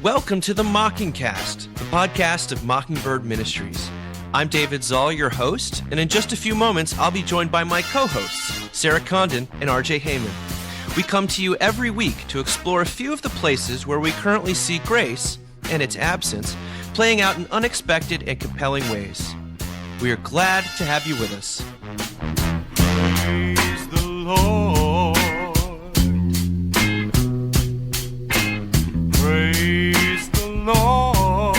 Welcome to the Mockingcast, the podcast of Mockingbird Ministries. I'm David Zoll, your host, and in just a few moments, I'll be joined by my co-hosts, Sarah Condon and RJ Heyman. We come to you every week to explore a few of the places where we currently see grace, and its absence, playing out in unexpected and compelling ways. We are glad to have you with us. Praise the Lord. Praise the Lord.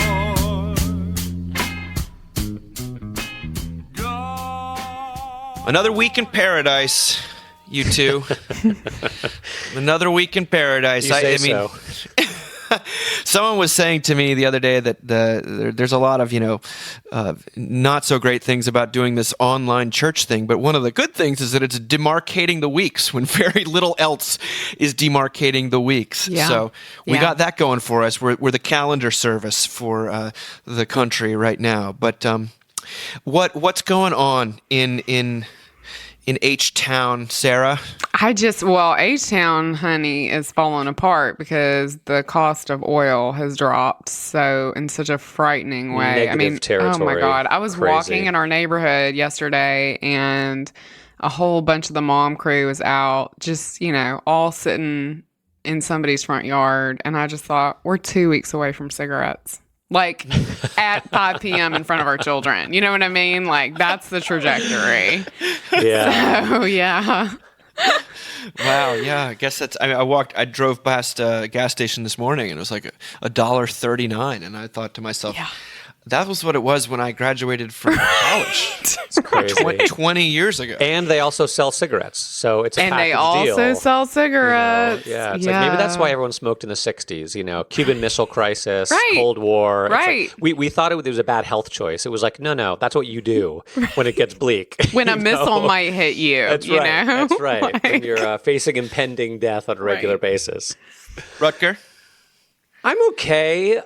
God. Another week in paradise, you two. Another week in paradise. You say so. Someone was saying to me the other day that there's a lot of, not so great things about doing this online church thing, but one of the good things is that it's demarcating the weeks when very little else is demarcating the weeks. Yeah. So we got that going for us. We're the calendar service for the country right now. But what's going on in H-Town, Sarah? H-Town, honey, is falling apart because the cost of oil has dropped in such a frightening way. Negative territory. Oh my God. I was Crazy. walking in our neighborhood yesterday and a whole bunch of the mom crew was out, just, all sitting in somebody's front yard. And I just thought, we're 2 weeks away from cigarettes. Like at 5 p.m. in front of our children. You know what I mean? Like that's the trajectory. Yeah. So, yeah. Wow, yeah, I guess I drove past a gas station this morning and it was like $1.39 and I thought to myself, that was what it was when I graduated from college. It's crazy. 20 years ago. And they also sell cigarettes, so it's a And package they also deal. sell cigarettes. It's like maybe that's why everyone smoked in the 60s, Cuban Missile Crisis, Right. Cold War. It's Right. like, we thought it was a bad health choice. It was like, no, that's what you do when it gets bleak. When a missile might hit you, That's you right. know? That's right. Like- When you're facing impending death on a regular Right. basis. Rutger? I'm okay.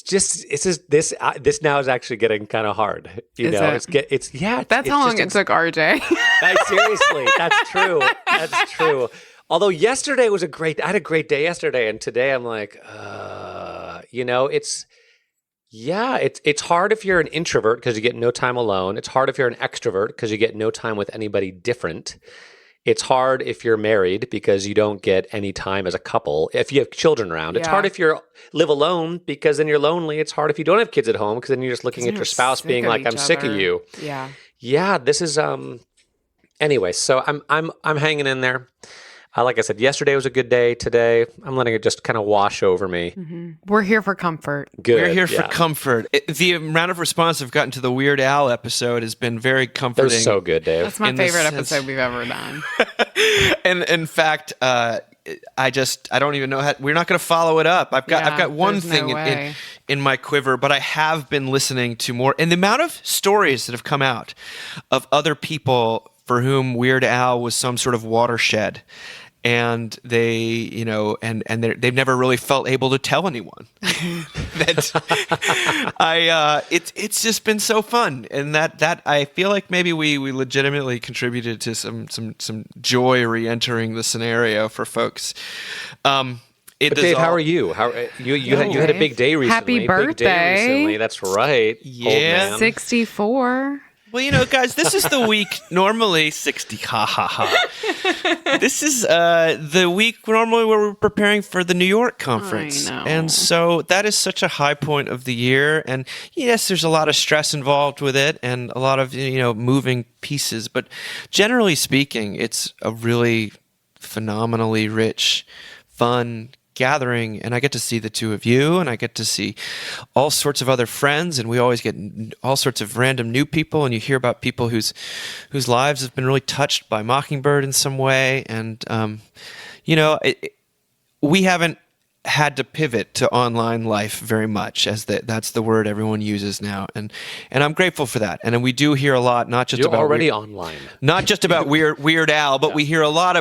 This now is actually getting kind of hard. Is it? That's how long it took RJ. Seriously, that's true. That's true. Although yesterday was I had a great day yesterday, and today I'm like, it's hard if you're an introvert because you get no time alone. It's hard if you're an extrovert because you get no time with anybody different. It's hard if you're married because you don't get any time as a couple. If you have children around, it's Yeah. hard if you live alone because then you're lonely. It's hard if you don't have kids at home because then you're just looking at your spouse being like, "I'm sick of you." Yeah. Yeah, this is anyway, so I'm hanging in there. Like I said, yesterday was a good day. Today, I'm letting it just kind of wash over me. Mm-hmm. We're here for comfort. Good. We're here for yeah. comfort. The amount of response I've gotten to the Weird Al episode has been very That comforting. was so good, Dave. That's my In the favorite sense- episode we've ever done. And in fact, I don't even know how. We're not going to follow it up. I've got one there's no thing way. in my quiver, but I have been listening to more, and the amount of stories that have come out of other people for whom Weird Al was some sort of watershed. And they, they've never really felt able to tell anyone. It's just been so fun, and that I feel like maybe we legitimately contributed to some joy re-entering the scenario for folks. But Dave, how are you? You had a big day recently. Happy Big day birthday. recently. That's right. Yeah. Old man. 64. Well, guys, this is the week normally 60. Ha ha ha. This is the week normally where we're preparing for the New York conference. I know. And so that is such a high point of the year. And yes, there's a lot of stress involved with it and a lot of, moving pieces. But generally speaking, it's a really phenomenally rich, fun gathering, and I get to see the two of you, and I get to see all sorts of other friends, and we always get all sorts of random new people, and you hear about people whose lives have been really touched by Mockingbird in some way, and we haven't had to pivot to online life very much, as that's the word everyone uses now, and I'm grateful for that. And we do hear a lot, not just You're about already online. not just about Weird Al, but I hear a lot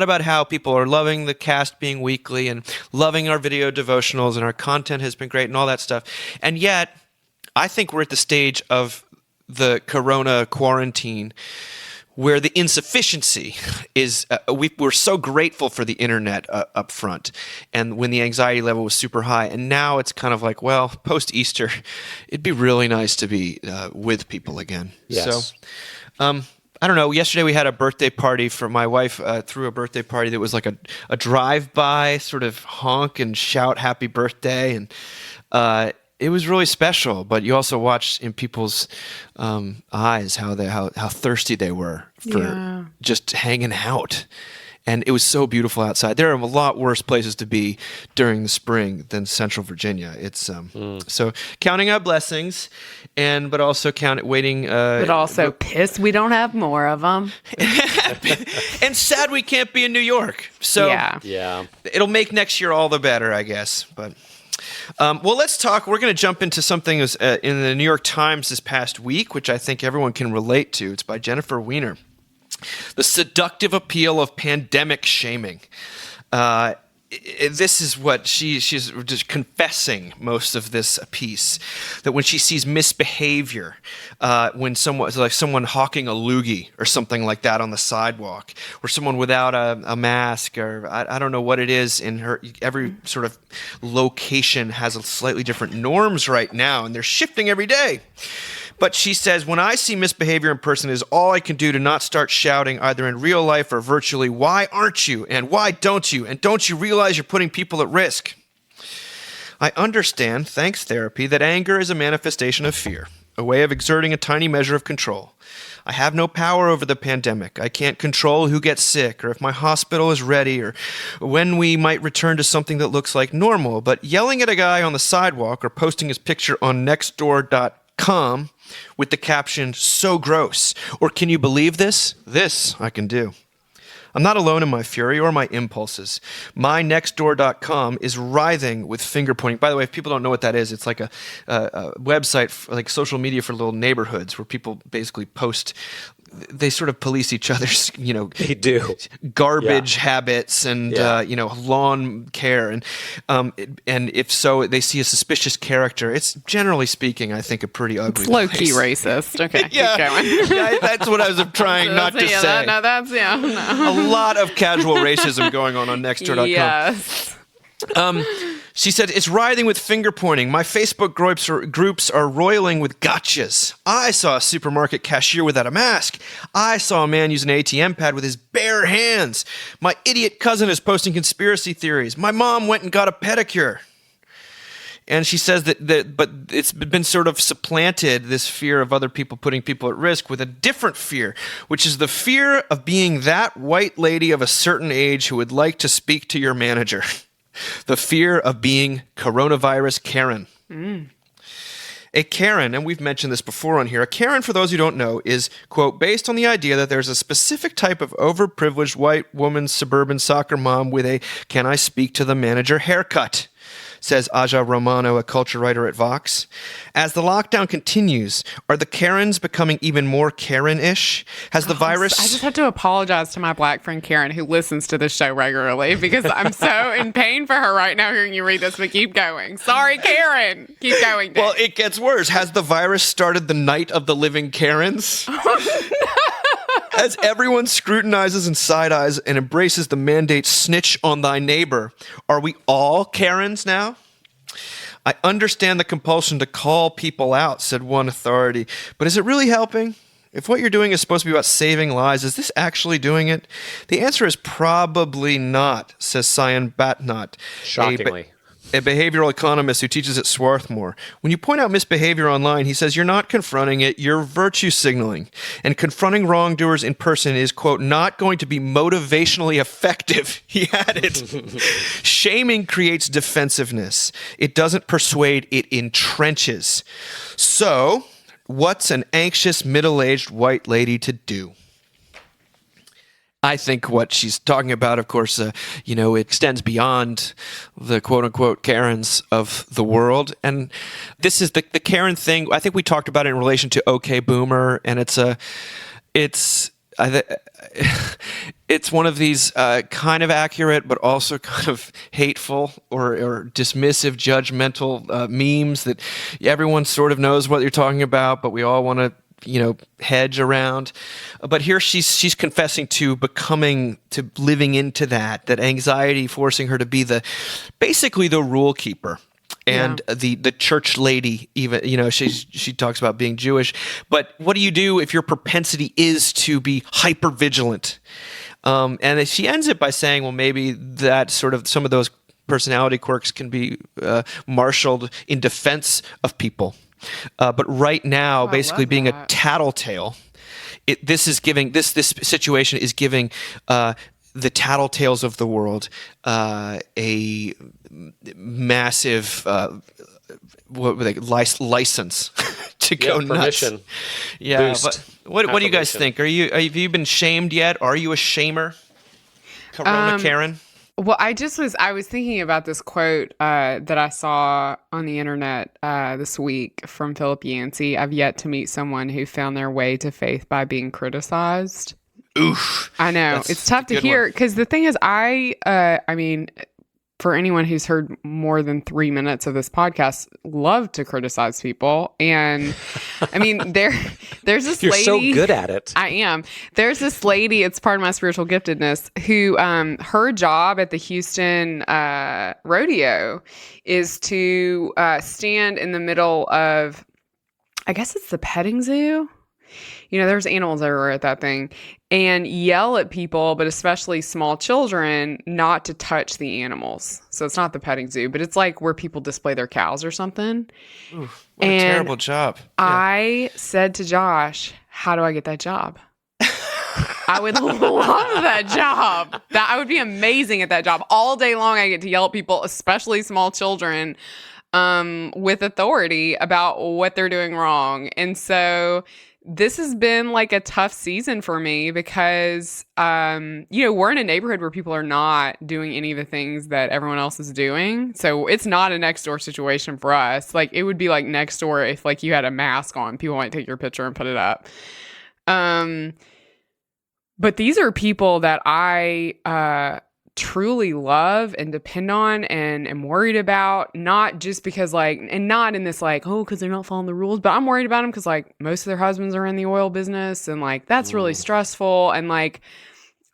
about how people are loving the cast being weekly and loving our video devotionals, and our content has been great and all that stuff. And yet, I think we're at the stage of the Corona quarantine where the insufficiency is, we're so grateful for the internet up front, and when the anxiety level was super high, and now it's kind of like, well, post-Easter, it'd be really nice to be with people again. Yes. So, I don't know. Yesterday we had a birthday party for my wife. Threw a birthday party that was like a drive-by sort of honk and shout happy birthday, and it was really special. But you also watched in people's eyes how thirsty they were for just hanging out. And it was so beautiful outside. There are a lot worse places to be during the spring than Central Virginia. It's so counting our blessings, but also waiting. But also pissed we don't have more of them. And sad we can't be in New York. So Yeah. it'll make next year all the better, I guess. But well, let's talk. We're going to jump into something that was, in the New York Times this past week, which I think everyone can relate to. It's by Jennifer Weiner. The seductive appeal of pandemic shaming. This is what she's just confessing most of this piece, that when she sees misbehavior, when someone hawking a loogie or something like that on the sidewalk, or someone without a mask, or I don't know what it is in every sort of location has a slightly different norms right now, and they're shifting every day. But she says, when I see misbehavior in person, it is all I can do to not start shouting either in real life or virtually, why aren't you? And why don't you? And don't you realize you're putting people at risk? I understand, thanks therapy, that anger is a manifestation of fear, a way of exerting a tiny measure of control. I have no power over the pandemic. I can't control who gets sick or if my hospital is ready or when we might return to something that looks like normal. But yelling at a guy on the sidewalk or posting his picture on nextdoor.com with the caption, so gross, or can you believe this? This I can do. I'm not alone in my fury or my impulses. My nextdoor.com is writhing with finger pointing. By the way, if people don't know what that is, it's like a website, like social media for little neighborhoods where people basically post. They sort of police each other's, They do. garbage habits and lawn care, and if so, they see a suspicious character. It's generally speaking, I think, a pretty ugly. It's low key place. racist. Okay, Yeah, keep going. yeah, that's what I was trying not to say. No. A lot of casual racism going on Nextdoor.com. Yes. She said, it's writhing with finger pointing. My Facebook groups are roiling with gotchas. I saw a supermarket cashier without a mask. I saw a man use an ATM pad with his bare hands. My idiot cousin is posting conspiracy theories. My mom went and got a pedicure. And she says but it's been sort of supplanted, this fear of other people putting people at risk, with a different fear, which is the fear of being that white lady of a certain age who would like to speak to your manager. The fear of being coronavirus Karen. A Karen, and we've mentioned this before on here, a Karen, for those who don't know, is, quote, based on the idea that there's a specific type of overprivileged white woman suburban soccer mom with a can I speak to the manager haircut, says Aja Romano, a culture writer at Vox. As the lockdown continues, are the Karens becoming even more Karen-ish? Has the virus... I just have to apologize to my black friend Karen, who listens to this show regularly, because I'm so in pain for her right now hearing you read this, but keep going. Sorry, Karen. Keep going, Dave. Well, it gets worse. Has the virus started the night of the living Karens? As everyone scrutinizes and side-eyes and embraces the mandate snitch on thy neighbor, are we all Karens now? I understand the compulsion to call people out, said one authority, but is it really helping? If what you're doing is supposed to be about saving lives, is this actually doing it? The answer is probably not, says Cyan Batnot. Shockingly. A behavioral economist who teaches at Swarthmore. When you point out misbehavior online, he says you're not confronting it, you're virtue signaling. And confronting wrongdoers in person is, quote, not going to be motivationally effective, he added. Shaming creates defensiveness. It doesn't persuade, it entrenches. So, what's an anxious, middle-aged white lady to do? I think what she's talking about, of course, it extends beyond the quote-unquote Karens of the world. And this is the Karen thing. I think we talked about it in relation to OK Boomer, and it's one of these kind of accurate but also kind of hateful or dismissive, judgmental memes that everyone sort of knows what you're talking about, but we all want to hedge around. But here she's confessing to living into that anxiety forcing her to be basically the rule keeper. And the church lady, even, she talks about being Jewish. But what do you do if your propensity is to be hyper vigilant? And she ends it by saying, well, maybe that sort of some of those personality quirks can be marshaled in defense of people. But right now, basically being a tattletale, this situation is giving the tattletales of the world a massive license to go nuts. Permission. Yeah, Boost. but what do you guys think? Have you been shamed yet? Are you a shamer, Corona Karen? Well, I was thinking about this quote that I saw on the internet this week from Philip Yancey. I've yet to meet someone who found their way to faith by being criticized. Oof. I know. It's tough to hear because the thing is, I mean, for anyone who's heard more than 3 minutes of this podcast, love to criticize people. And I mean, there's this You're lady. so good at it. I am. There's this lady, it's part of my spiritual giftedness, who her job at the Houston rodeo is to stand in the middle of, I guess it's the petting zoo. There's animals everywhere at that thing, and yell at people, but especially small children, not to touch the animals. So it's not the petting zoo, but it's like where people display their cows or something. Oof, what a terrible job. Yeah. I said to Josh, how do I get that job? I would love that job. I would be amazing at that job. All day long, I get to yell at people, especially small children, with authority about what they're doing wrong. And so this has been like a tough season for me because, we're in a neighborhood where people are not doing any of the things that everyone else is doing. So it's not a next door situation for us. Like it would be like next door if like you had a mask on, people might take your picture and put it up. But these are people that I, truly love and depend on and am worried about, not just because and not in this because they're not following the rules, but I'm worried about them because most of their husbands are in the oil business and that's really stressful. And I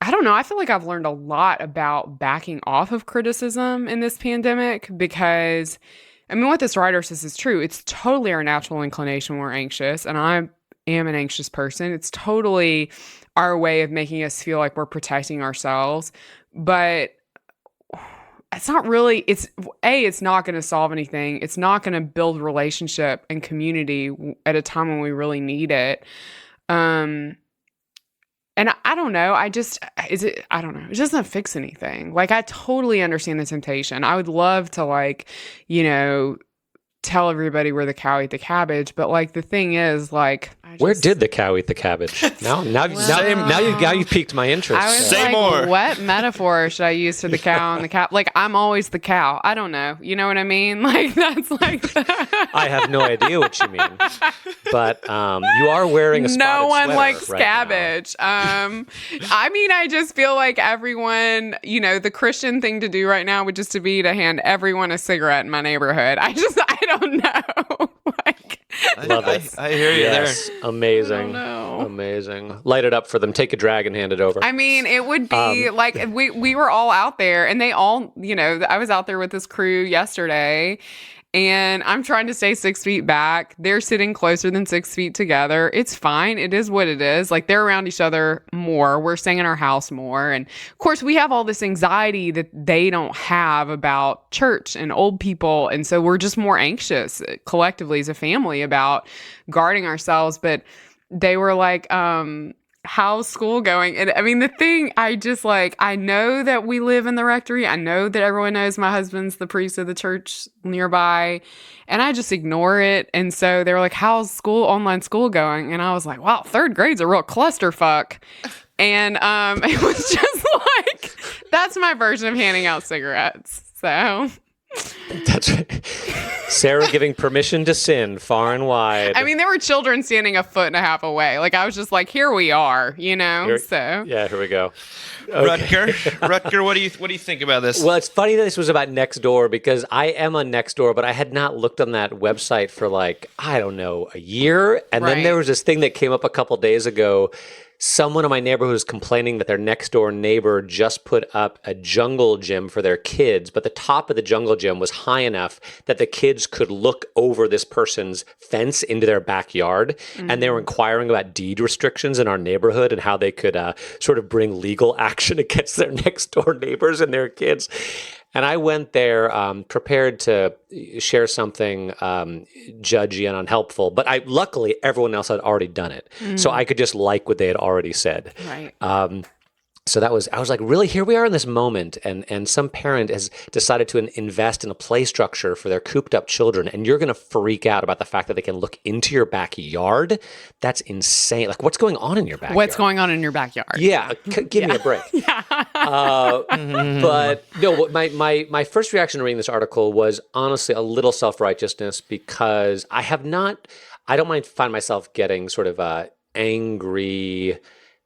don't know, I feel like I've learned a lot about backing off of criticism in this pandemic because I mean, what this writer says is true. It's totally our natural inclination when we're anxious, and I am an anxious person. It's totally our way of making us feel like we're protecting ourselves. But it's not really, it's not going to solve anything. It's not going to build relationship and community at a time when we really need it. And I don't know. I don't know. It doesn't fix anything. I totally understand the temptation. I would love to tell everybody where the cow ate the cabbage, but the thing is where did the cow eat the cabbage? Now you've piqued my interest. I was Say more. What metaphor should I use for the cow and the cow? I'm always the cow. I don't know. You know what I mean? That's I have no idea what you mean, but you are wearing a spotted no one sweater likes right cabbage. I mean, I just feel like everyone, the Christian thing to do right now would just be to hand everyone a cigarette in my neighborhood. I don't know. Love it. I hear you there. Amazing. Amazing. Light it up for them. Take a drag and hand it over. I mean, it would be we were all out there and they all, I was out there with this crew yesterday and I'm trying to stay 6 feet back. They're sitting closer than 6 feet together. It's fine. It is what it is. They're around each other more. We're staying in our house more. And of course, we have all this anxiety that they don't have about church and old people. And so we're just more anxious collectively as a family about guarding ourselves. But they were like, how's school going? And I mean, the thing I know that we live in the rectory. I know that everyone knows my husband's the priest of the church nearby, and I just ignore it. And so they were like, how's online school going? And I was like, wow, third grade's a real clusterfuck. And it was just that's my version of handing out cigarettes. So That's right. Sarah giving permission to sin far and wide. I mean, there were children standing a foot and a half away. Like, I was just like, here we are, so. Yeah, here we go. Rutger, what do you think about this? Well, it's funny that this was about Nextdoor because I am on Nextdoor, but I had not looked on that website for I don't know, a year. And then there was this thing that came up a couple days ago. Someone in my neighborhood was complaining that their next door neighbor just put up a jungle gym for their kids, but the top of the jungle gym was high enough that the kids could look over this person's fence into their backyard. Mm-hmm. And they were inquiring about deed restrictions in our neighborhood and how they could sort of bring legal action against their next door neighbors and their kids. And I went there prepared to share something judgy and unhelpful, but luckily everyone else had already done it, so I could just like what they had already said. Right. So I was like, really, here we are in this moment, and some parent has decided to invest in a play structure for their cooped up children, and you're going to freak out about the fact that they can look into your backyard. That's insane. Like, what's going on in your backyard? What's going on in your backyard? Yeah, give me a break. But no, my first reaction to reading this article was honestly a little self-righteousness because I don't find myself getting sort of angry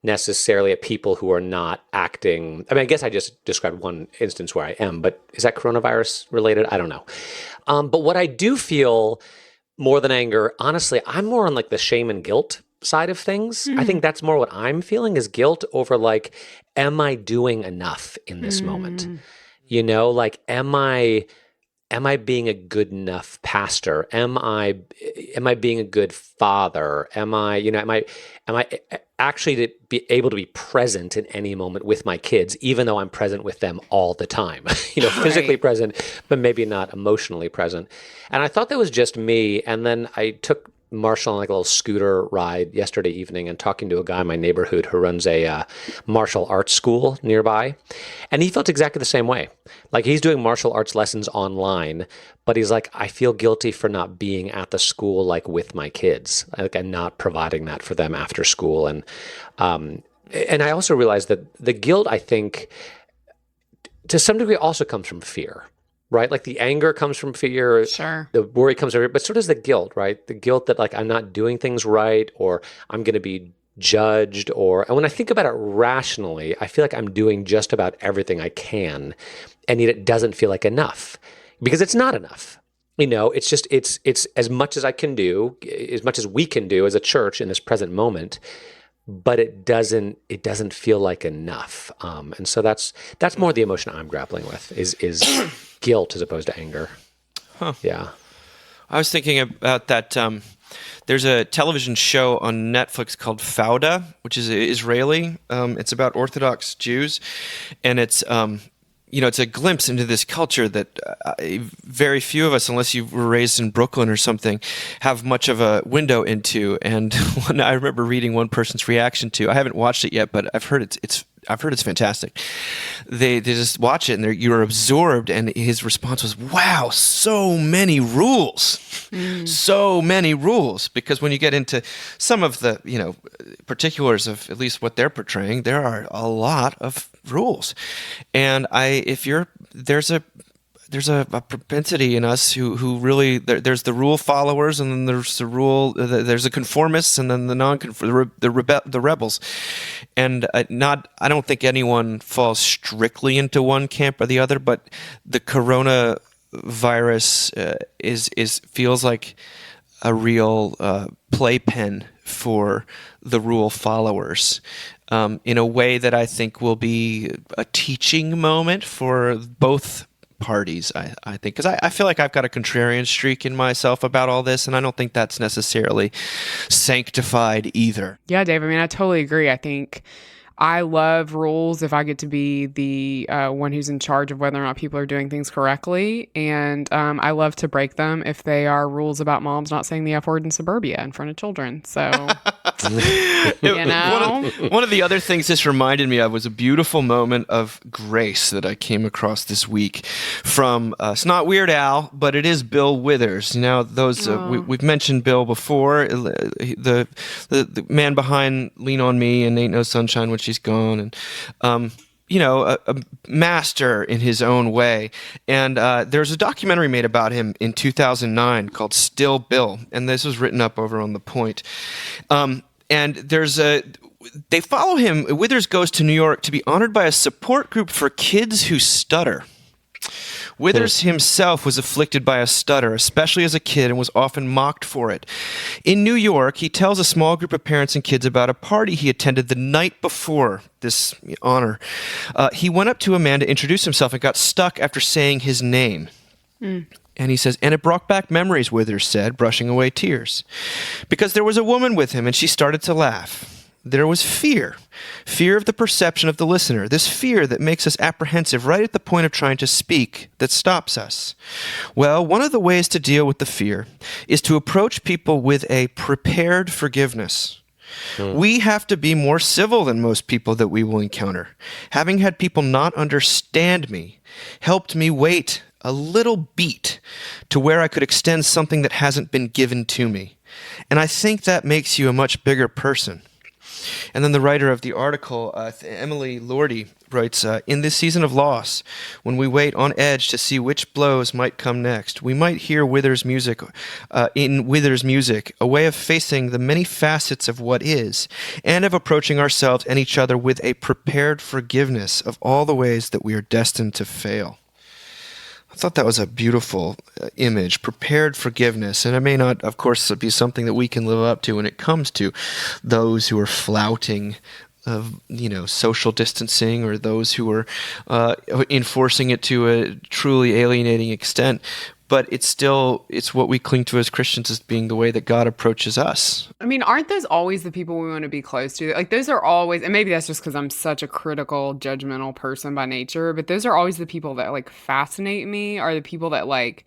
necessarily at people who are not acting. I mean, I guess I just described one instance where I am, but is that coronavirus related? I don't know. But what I do feel more than anger, honestly, I'm more on the shame and guilt side of things. I think that's more what I'm feeling is guilt over am I doing enough in this moment? Am I being a good enough pastor? Am I being a good father? Am I actually to be able to be present in any moment with my kids, even though I'm present with them all the time, physically present, but maybe not emotionally present. And I thought that was just me. And then I took Marshall on a little scooter ride yesterday evening and talking to a guy in my neighborhood who runs a martial arts school nearby. And he felt exactly the same way. He's doing martial arts lessons online, but he's like, I feel guilty for not being at the school with my kids, and not providing that for them after school. And I also realized that the guilt, I think, to some degree also comes from fear. Right? The anger comes from fear. Sure. The worry comes from fear, but so does the guilt, right? The guilt that I'm not doing things right, or I'm going to be judged, and when I think about it rationally, I feel like I'm doing just about everything I can, and yet it doesn't feel like enough because it's not enough. It's as much as I can do, as much as we can do as a church in this present moment, but it doesn't feel like enough. And so that's more the emotion I'm grappling with is guilt as opposed to anger. Huh. Yeah. I was thinking about that. There's a television show on Netflix called Fauda, which is Israeli. It's about Orthodox Jews, and it's it's a glimpse into this culture that very few of us, unless you were raised in Brooklyn or something, have much of a window into. And I remember reading one person's reaction to. I haven't watched it yet, but I've heard it's fantastic. They just watch it and you're absorbed. And his response was, "Wow, so many rules, so many rules." Because when you get into some of the particulars of at least what they're portraying, there are a lot of rules. And there's a propensity in us who really there's the rule followers, and then there's there's the conformists, and then the rebels. And I don't think anyone falls strictly into one camp or the other, but the coronavirus feels like a real playpen for the rule followers. In a way that I think will be a teaching moment for both parties, I think. Because I feel like I've got a contrarian streak in myself about all this, and I don't think that's necessarily sanctified either. Yeah, Dave, I mean, I totally agree. I think I love rules if I get to be the one who's in charge of whether or not people are doing things correctly. And I love to break them if they are rules about moms not saying the F word in suburbia in front of children. So, One of the other things this reminded me of was a beautiful moment of grace that I came across this week from, it's not Weird Al, but it is Bill Withers. Now, those we've mentioned Bill before, the man behind Lean on Me and Ain't No Sunshine When She's Gone. And, a master in his own way. And there's a documentary made about him in 2009 called Still Bill, and this was written up over on The Point. And they follow him. Withers goes to New York to be honored by a support group for kids who stutter. Withers himself was afflicted by a stutter, especially as a kid, and was often mocked for it. In New York, he tells a small group of parents and kids about a party he attended the night before this honor. He went up to a man to introduce himself and got stuck after saying his name. And he says, and it brought back memories, Withers said, brushing away tears. Because there was a woman with him, and she started to laugh. There was fear of the perception of the listener, this fear that makes us apprehensive right at the point of trying to speak, that stops us. Well, one of the ways to deal with the fear is to approach people with a prepared forgiveness. We have to be more civil than most people that we will encounter. Having had people not understand me helped me wait a little beat to where I could extend something that hasn't been given to me. And I think that makes you a much bigger person. And then the writer of the article, Emily Lordy, writes, in this season of loss, when we wait on edge to see which blows might come next, we might hear Withers' music, in Withers' music, a way of facing the many facets of what is, and of approaching ourselves and each other with a prepared forgiveness of all the ways that we are destined to fail. I thought that was a beautiful image, prepared forgiveness. And it may not, of course, be something that we can live up to when it comes to those who are flouting social distancing, or those who are enforcing it to a truly alienating extent. But it's what we cling to as Christians as being the way that God approaches us. I mean, aren't those always the people we want to be close to? Like, those are always, and maybe that's just because I'm such a critical, judgmental person by nature, but those are always the people that, like, fascinate me, are the people that, like,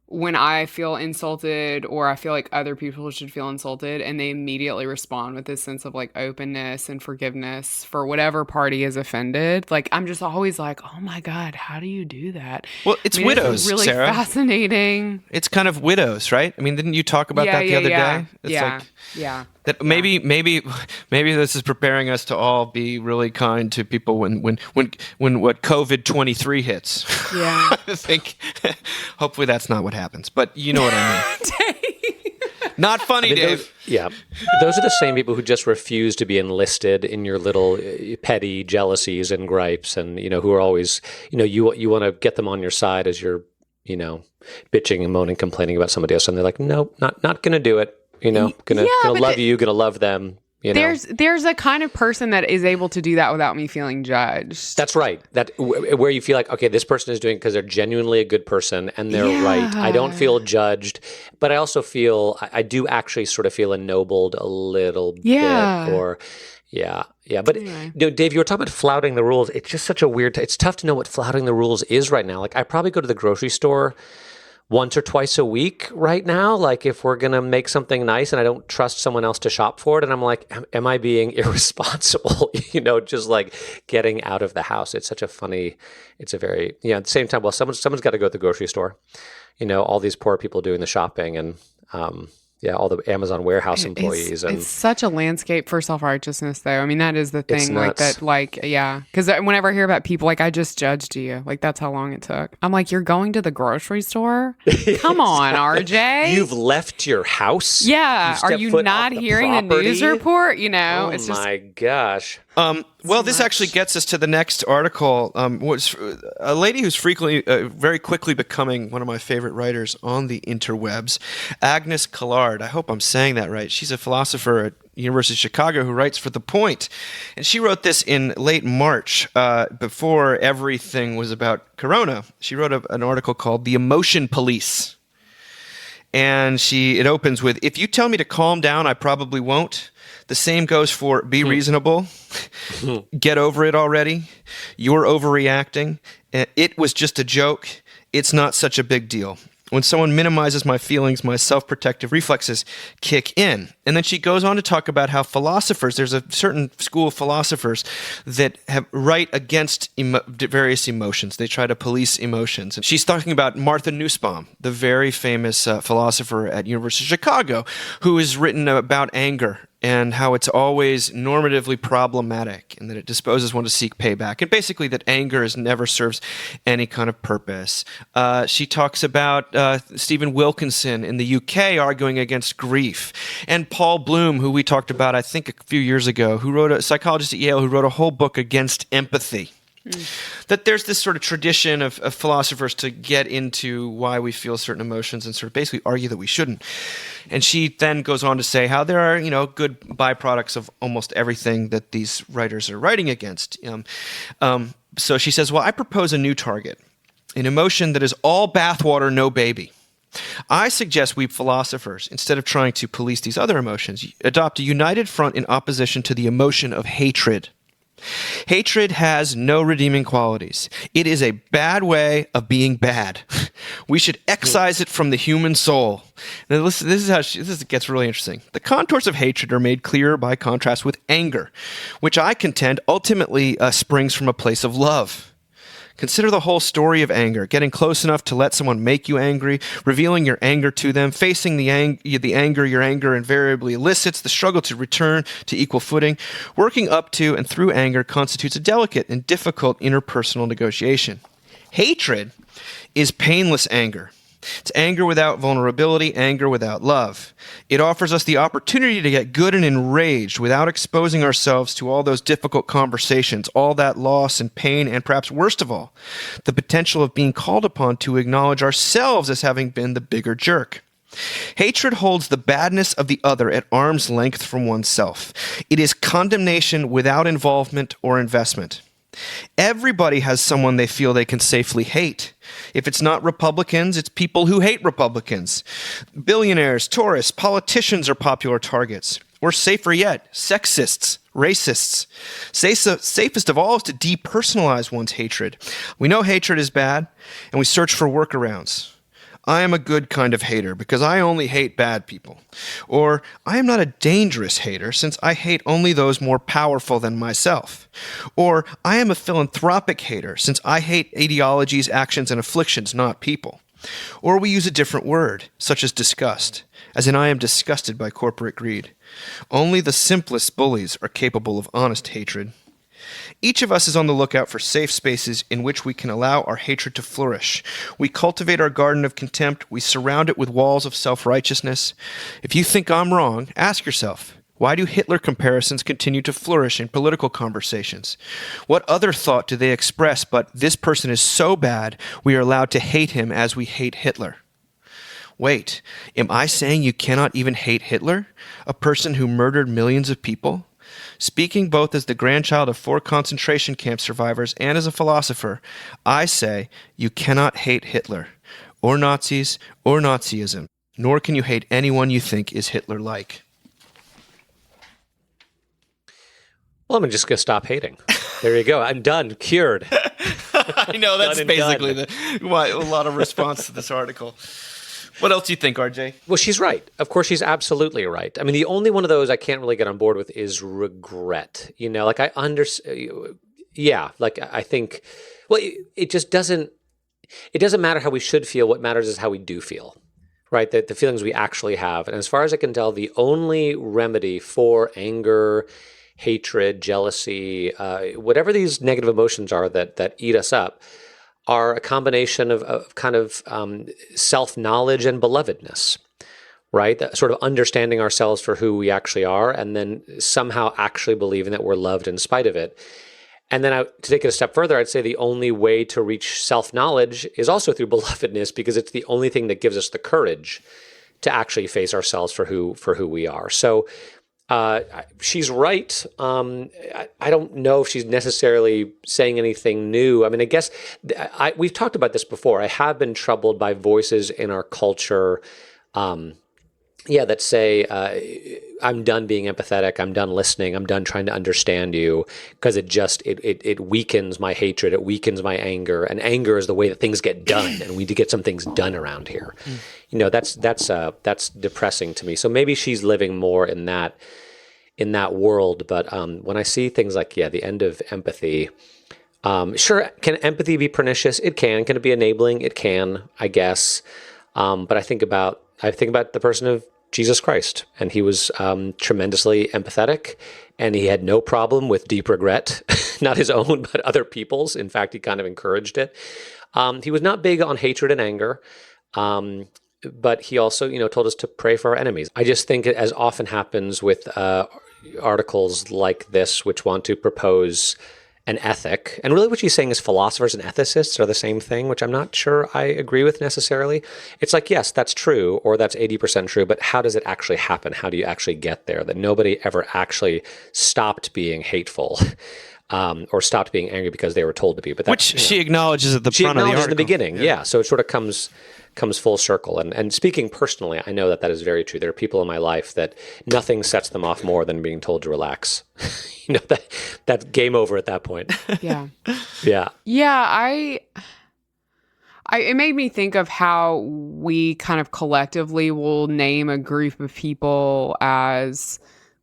when I feel insulted, or I feel like other people should feel insulted, and they immediately respond with this sense of, like, openness and forgiveness for whatever party is offended. Like, I'm just always like, oh my God, how do you do that? Well, it's widows, it's really Sarah. Fascinating. It's kind of widows, right? I mean, didn't you talk about that the other day? It's that maybe this is preparing us to all be really kind to people when what COVID-23 hits. Yeah. I think hopefully that's not what happens, but you know what I mean. Not funny, Dave. Those are the same people who just refuse to be enlisted in your little petty jealousies and gripes, and who are always you want to get them on your side as you're bitching and moaning, complaining about somebody else, and they're like, nope, not gonna do it. Gonna love you, gonna love them. There's a kind of person that is able to do that without me feeling judged. That's right. Where you feel like, okay, this person is doing it because they're genuinely a good person and they're right. I don't feel judged, but I also feel I do actually sort of feel ennobled a little bit. But anyway. Dave, you were talking about flouting the rules. It's just such a weird. It's tough to know what flouting the rules is right now. Like, I probably go to the grocery store once or twice a week right now, like if we're going to make something nice and I don't trust someone else to shop for it. And I'm like, am I being irresponsible? Just like getting out of the house. It's such a funny, at the same time, well, someone's got to go to the grocery store, all these poor people doing the shopping and, all the Amazon warehouse employees. It's such a landscape for self-righteousness, though. I mean, that is the thing, because whenever I hear about people, like, I just judged you. Like, that's how long it took. I'm like, you're going to the grocery store? Come on, RJ. You've left your house? Yeah. Are you not hearing a news report? Oh, it's my gosh. This actually gets us to the next article. Was a lady who's frequently, very quickly becoming one of my favorite writers on the interwebs, Agnes Callard. I hope I'm saying that right. She's a philosopher at University of Chicago who writes for The Point. And she wrote this in late March, before everything was about Corona. She wrote an article called The Emotion Police. And it opens with, if you tell me to calm down, I probably won't. The same goes for be reasonable. Get over it already. You're overreacting. It was just a joke. It's not such a big deal. When someone minimizes my feelings, my self-protective reflexes kick in. And then she goes on to talk about how philosophers, there's a certain school of philosophers that write against various emotions. They try to police emotions. And she's talking about Martha Nussbaum, the very famous philosopher at University of Chicago, who has written about anger and how it's always normatively problematic and that it disposes one to seek payback, and basically that anger never serves any kind of purpose. She talks about Stephen Wilkinson in the UK arguing against grief, and Paul Bloom, who we talked about, I think, a few years ago, who wrote a psychologist at Yale who wrote a whole book against empathy. That there's this sort of tradition of philosophers to get into why we feel certain emotions and sort of basically argue that we shouldn't. And she then goes on to say how there are, good byproducts of almost everything that these writers are writing against. So she says, well, I propose a new target, an emotion that is all bathwater, no baby. I suggest we philosophers, instead of trying to police these other emotions, adopt a united front in opposition to the emotion of hatred. Hatred has no redeeming qualities. It is a bad way of being bad. We should excise it from the human soul. Now, listen, this gets really interesting. The contours of hatred are made clearer by contrast with anger, which I contend ultimately springs from a place of love. Consider the whole story of anger, getting close enough to let someone make you angry, revealing your anger to them, facing the anger your anger invariably elicits, the struggle to return to equal footing. Working up to and through anger constitutes a delicate and difficult interpersonal negotiation. Hatred is painless anger. It's anger without vulnerability, anger without love. It offers us the opportunity to get good and enraged without exposing ourselves to all those difficult conversations, all that loss and pain, and perhaps worst of all, the potential of being called upon to acknowledge ourselves as having been the bigger jerk. Hatred holds the badness of the other at arm's length from oneself. It is condemnation without involvement or investment. Everybody has someone they feel they can safely hate. If it's not Republicans, it's people who hate Republicans. Billionaires, tourists, politicians are popular targets. Or safer yet, sexists, racists. Safest of all is to depersonalize one's hatred. We know hatred is bad, and we search for workarounds. I am a good kind of hater because I only hate bad people. Or, I am not a dangerous hater since I hate only those more powerful than myself. Or, I am a philanthropic hater since I hate ideologies, actions, and afflictions, not people. Or we use a different word, such as disgust, as in I am disgusted by corporate greed. Only the simplest bullies are capable of honest hatred. Each of us is on the lookout for safe spaces in which we can allow our hatred to flourish. We cultivate our garden of contempt. We surround it with walls of self-righteousness. If you think I'm wrong, ask yourself, why do Hitler comparisons continue to flourish in political conversations? What other thought do they express but this person is so bad we are allowed to hate him as we hate Hitler? Wait, am I saying you cannot even hate Hitler, a person who murdered millions of people? Speaking both as the grandchild of 4 concentration camp survivors and as a philosopher, I say you cannot hate Hitler, or Nazis, or Nazism, nor can you hate anyone you think is Hitler-like. Well, I'm just going to stop hating. There you go. I'm done. Cured. I know, that's basically a lot of response to this article. What else do you think, RJ? Well, she's right. Of course, she's absolutely right. I mean, the only one of those I can't really get on board with is regret. Like I understand. Yeah, like I think, well, it just doesn't, it doesn't matter how we should feel. What matters is how we do feel, right? The feelings we actually have. And as far as I can tell, the only remedy for anger, hatred, jealousy, whatever these negative emotions are that eat us up, are a combination of kind of self-knowledge and belovedness, right? That sort of understanding ourselves for who we actually are and then somehow actually believing that we're loved in spite of it. And then to take it a step further, I'd say the only way to reach self-knowledge is also through belovedness because it's the only thing that gives us the courage to actually face ourselves for who we are. So she's right. I don't know if she's necessarily saying anything new. I mean, I guess we've talked about this before. I have been troubled by voices in our culture, that say, I'm done being empathetic. I'm done listening. I'm done trying to understand you because it weakens my hatred. It weakens my anger. And anger is the way that things get done. And we need to get some things done around here. That's depressing to me. So maybe she's living more in that world. But when I see things like, the end of empathy, sure, can empathy be pernicious? It can. Can it be enabling? It can, I guess. But I think about the person of Jesus Christ. And he was tremendously empathetic, and he had no problem with deep regret, not his own, but other people's. In fact, he kind of encouraged it. He was not big on hatred and anger, but he also, told us to pray for our enemies. I just think, as often happens with articles like this, which want to propose an ethic, and really what she's saying is philosophers and ethicists are the same thing, which I'm not sure I agree with necessarily. It's like, yes, that's true, or that's 80% true, but how does it actually happen? How do you actually get there? That nobody ever actually stopped being hateful, or stopped being angry because they were told to be. But Which she acknowledges at the front of the article. in the beginning, yeah. So it sort of comes full circle. And speaking personally, I know that is very true. There are people in my life that nothing sets them off more than being told to relax. That's game over at that point. Yeah. Yeah. Yeah, it made me think of how we kind of collectively will name a group of people as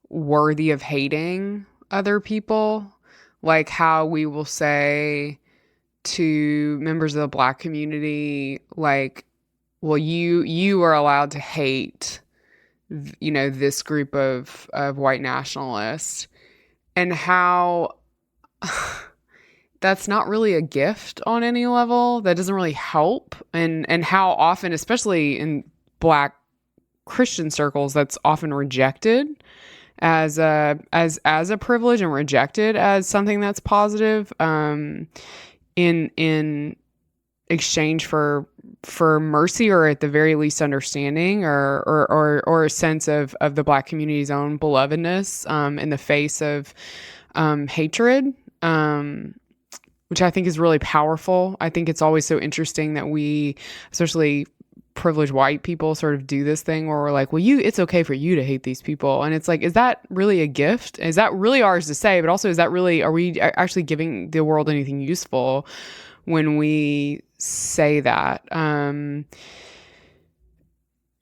worthy of hating other people. Like how we will say to members of the Black community, like, well, you are allowed to hate, this group of white nationalists, and how that's not really a gift on any level. That doesn't really help, and how often, especially in Black Christian circles, that's often rejected as a privilege and rejected as something that's positive, in exchange for mercy, or at the very least understanding, or a sense of the Black community's own belovedness in the face of hatred, which I think is really powerful. I think it's always so interesting that we, especially privileged white people, sort of do this thing where we're like, well, it's okay for you to hate these people. And it's like, is that really a gift? Is that really ours to say? But also, are we actually giving the world anything useful when we say that?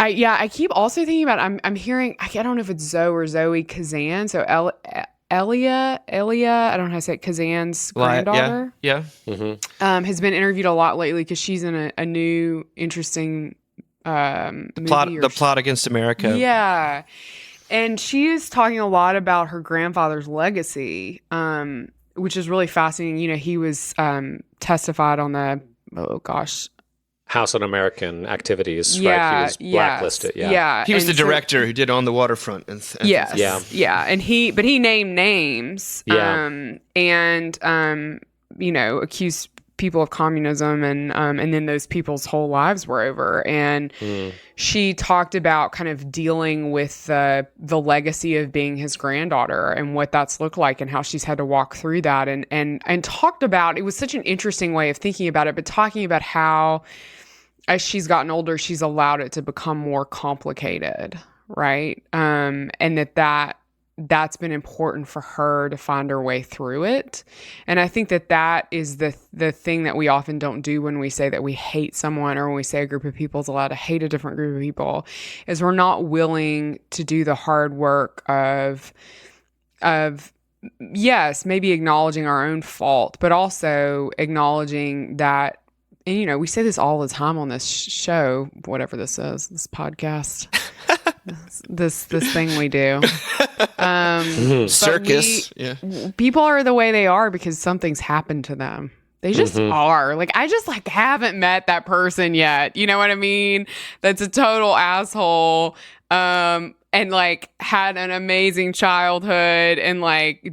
I keep also thinking about, I'm hearing, I don't know if it's Zoe or Zoe Kazan. So Elia, I don't know how to say it, Kazan's granddaughter. Yeah. Mm-hmm. Has been interviewed a lot lately because she's in a new, interesting The Plot Against America. Yeah. And she is talking a lot about her grandfather's legacy, which is really fascinating. He was testified on the, House Un-American Activities, yeah, right? He was blacklisted. Yeah. He was the director who did On the Waterfront. Yes. Yeah. And he named names. Yeah. Accused people of communism, and then those people's whole lives were over. And she talked about kind of dealing with the legacy of being his granddaughter and what that's looked like, and how she's had to walk through that, and talked about, it was such an interesting way of thinking about it, but talking about how as she's gotten older, she's allowed it to become more complicated, right? And that's been important for her to find her way through it. And I think that is the thing that we often don't do when we say that we hate someone, or when we say a group of people is allowed to hate a different group of people, is we're not willing to do the hard work of yes, maybe acknowledging our own fault, but also acknowledging that, and we say this all the time on this show, whatever this is, this podcast, this thing we do. Circus. People are the way they are because something's happened to them. They just are. Like, I just haven't met that person yet. You know what I mean? That's a total asshole. And had an amazing childhood, and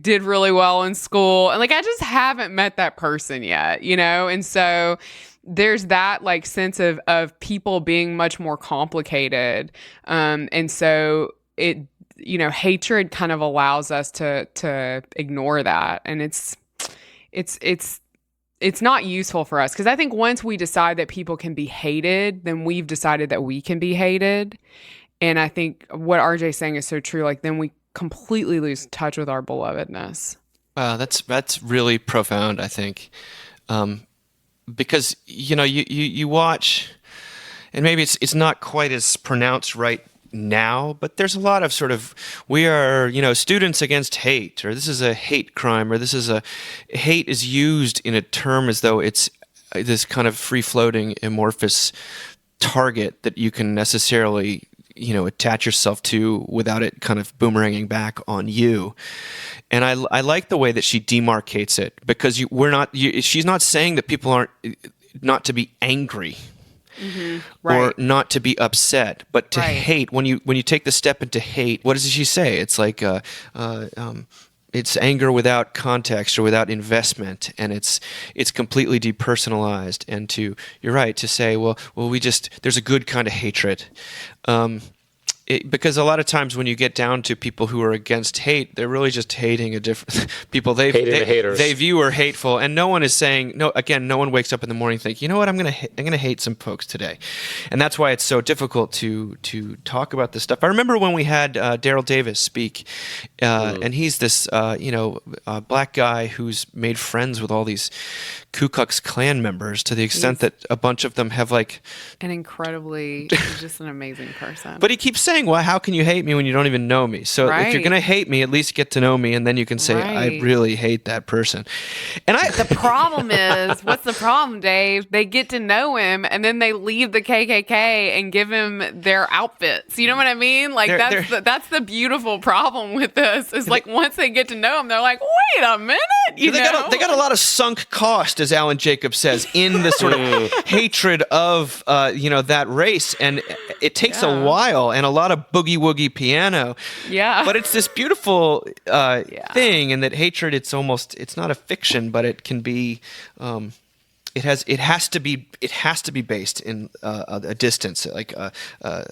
did really well in school. And I just haven't met that person yet, And so there's that sense of people being much more complicated. And so it, hatred kind of allows us to ignore that. And it's not useful for us, because I think once we decide that people can be hated, then we've decided that we can be hated. And I think what RJ's saying is so true. Then we completely lose touch with our belovedness. Wow, that's really profound, I think. Because you watch, and maybe it's not quite as pronounced right now, but there's a lot of sort of, we are students against hate, or this is a hate crime, or hate is used in a term as though it's this kind of free floating amorphous target that you can necessarily attach yourself to without it kind of boomeranging back on you. And I like the way that she demarcates it, because she's not saying that people aren't not to be angry. Right. Or not to be upset, but to Right. hate. When you take the step into hate, what does she say? It's like it's anger without context or without investment, and it's completely depersonalized. And you're right to say, well, there's a good kind of hatred. Because a lot of times when you get down to people who are against hate, they're really just hating a different people the haters they view are hateful, and no one is saying no. Again, no one wakes up in the morning and think, you know what, I'm gonna hate some folks today, and that's why it's so difficult to talk about this stuff. I remember when we had Daryl Davis speak, and he's this black guy who's made friends with all these Ku Klux Klan members to the extent that a bunch of them have like an incredibly, he's just an amazing person. But he keeps saying, well, how can you hate me when you don't even know me? So if you're going to hate me, at least get to know me, and then you can say, I really hate that person. And the problem is, what's the problem, Dave? They get to know him, and then they leave the KKK and give him their outfits. You know what I mean? Like, that's the beautiful problem with this, is like, once they get to know him, they're like, wait a minute, they got a lot of sunk cost, as Alan Jacobs says, in the sort of hatred of that race, and it takes a while and a lot of boogie woogie piano. Yeah, but it's this beautiful thing, and that hatred, it's not a fiction, but it can be. It has to be based in a distance, like a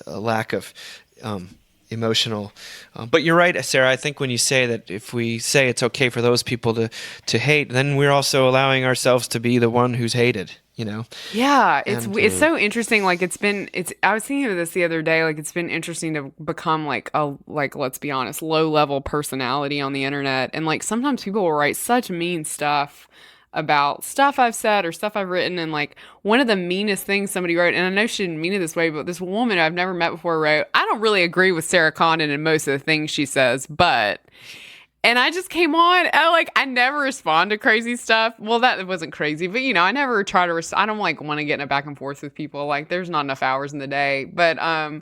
lack of. Emotional, but you're right, Sarah. I think when you say that, if we say it's okay for those people to hate, then we're also allowing ourselves to be the one who's hated. Yeah, it's so interesting. Like I was thinking of this the other day. Like, it's been interesting to become let's be honest, low level personality on the internet, and like sometimes people will write such mean stuff about stuff I've said or stuff I've written. And like, one of the meanest things somebody wrote, and I know she didn't mean it this way, but this woman I've never met before wrote, I don't really agree with Sarah Condon in most of the things she says, and I just came on, I never respond to crazy stuff. Well, that wasn't crazy, but I never try to I don't want to get in a back and forth with people. Like, there's not enough hours in the day. But I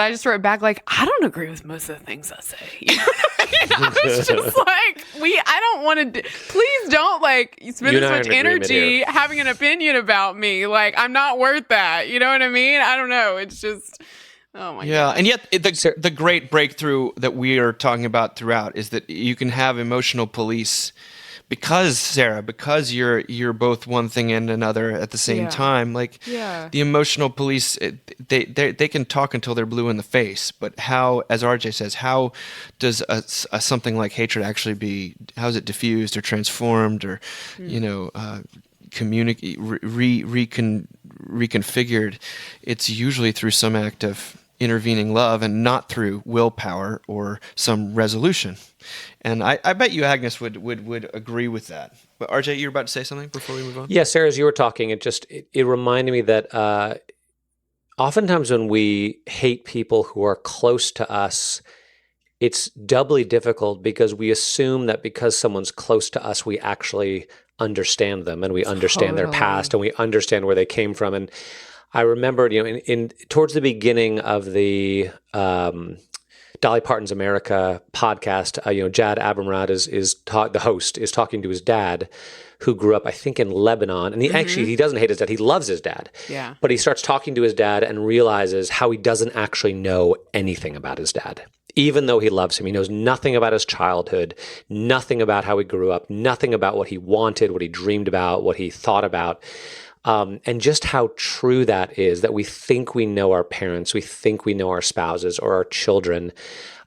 just wrote back, like, I don't agree with most of the things I say. It's just like, I don't want to, please don't spend as much energy having an opinion about me. Like, I'm not worth that. You know what I mean? I don't know. It's just, oh my God. And yet the great breakthrough that we are talking about throughout is that you can have emotional police because you're both one thing and another at the same time. Like, the emotional police, they can talk until they're blue in the face, but how, as RJ says, how does something like hatred actually how is it diffused or transformed or reconfigured? It's usually through some act of intervening love, and not through willpower or some resolution. And I bet you Agnes would agree with that. But RJ, you were about to say something before we move on? Yeah, Sarah, as you were talking, it reminded me that oftentimes when we hate people who are close to us, it's doubly difficult because we assume that because someone's close to us, we actually understand them, and we understand their past, and we understand where they came from. And I remembered, in towards the beginning of the Dolly Parton's America podcast, Jad Abumrad the host, is talking to his dad, who grew up, I think, in Lebanon. And he doesn't hate his dad. He loves his dad. Yeah. But he starts talking to his dad and realizes how he doesn't actually know anything about his dad. Even though he loves him, he knows nothing about his childhood, nothing about how he grew up, nothing about what he wanted, what he dreamed about, what he thought about. And just how true that is, that we think we know our parents, we think we know our spouses or our children,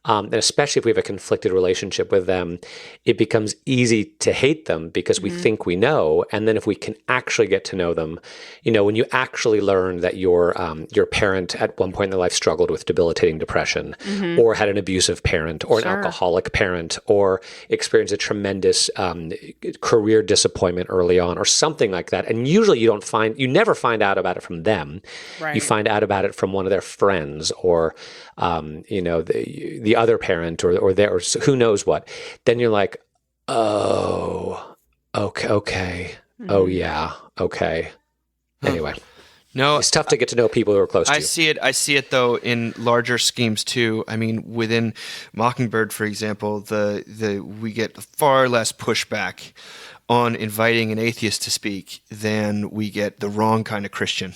and especially if we have a conflicted relationship with them, it becomes easy to hate them because we think we know. And then if we can actually get to know them, when you actually learn that your parent at one point in their life struggled with debilitating depression, or had an abusive parent, or an alcoholic parent, or experienced a tremendous career disappointment early on, or something like that. And usually you never find out about it from them. Right. You find out about it from one of their friends, or the other parent, or who knows what. Then you're like, oh, okay. Oh yeah, okay. Anyway. No, It's tough to get to know people who are close to I you. see it. I see it though in larger schemes too. I mean, within Mockingbird, for example, we get far less pushback on inviting an atheist to speak than we get the wrong kind of Christian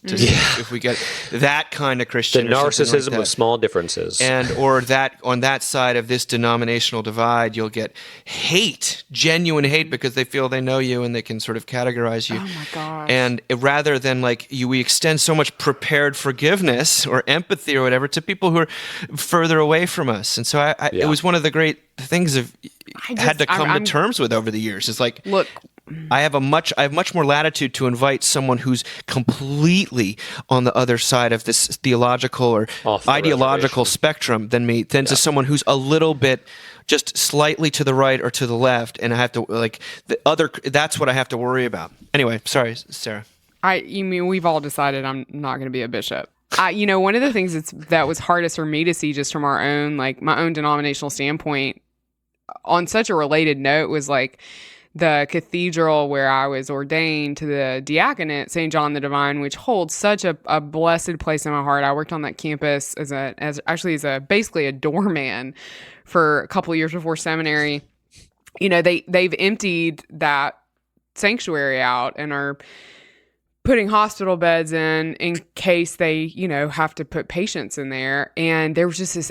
to speak. If we get that kind of The Christian, or something narcissism like of small differences. or that on that side of this denominational divide, you'll get hate, genuine hate, because they feel they know you and they can sort of categorize you. Oh my gosh. And rather than we extend so much prepared forgiveness or empathy or whatever to people who are further away from us. And so it was one of the great things I've had to come to terms with over the years. It's like, Look, I have much more latitude to invite someone who's completely on the other side of this theological or Off the ideological reservation. spectrum than me, than to someone who's a little bit just slightly to the right or to the left, and I have to that's what I have to worry about. Anyway, sorry, Sarah. you mean we've all decided I'm not going to be a bishop. One of the things that was hardest for me to see just from our own, my own denominational standpoint, on such a related note, was the cathedral where I was ordained to the diaconate, St. John the Divine, which holds such a blessed place in my heart. I worked on that campus as basically a doorman for a couple of years before seminary. They've emptied that sanctuary out and are putting hospital beds in case they, have to put patients in there. And there was just this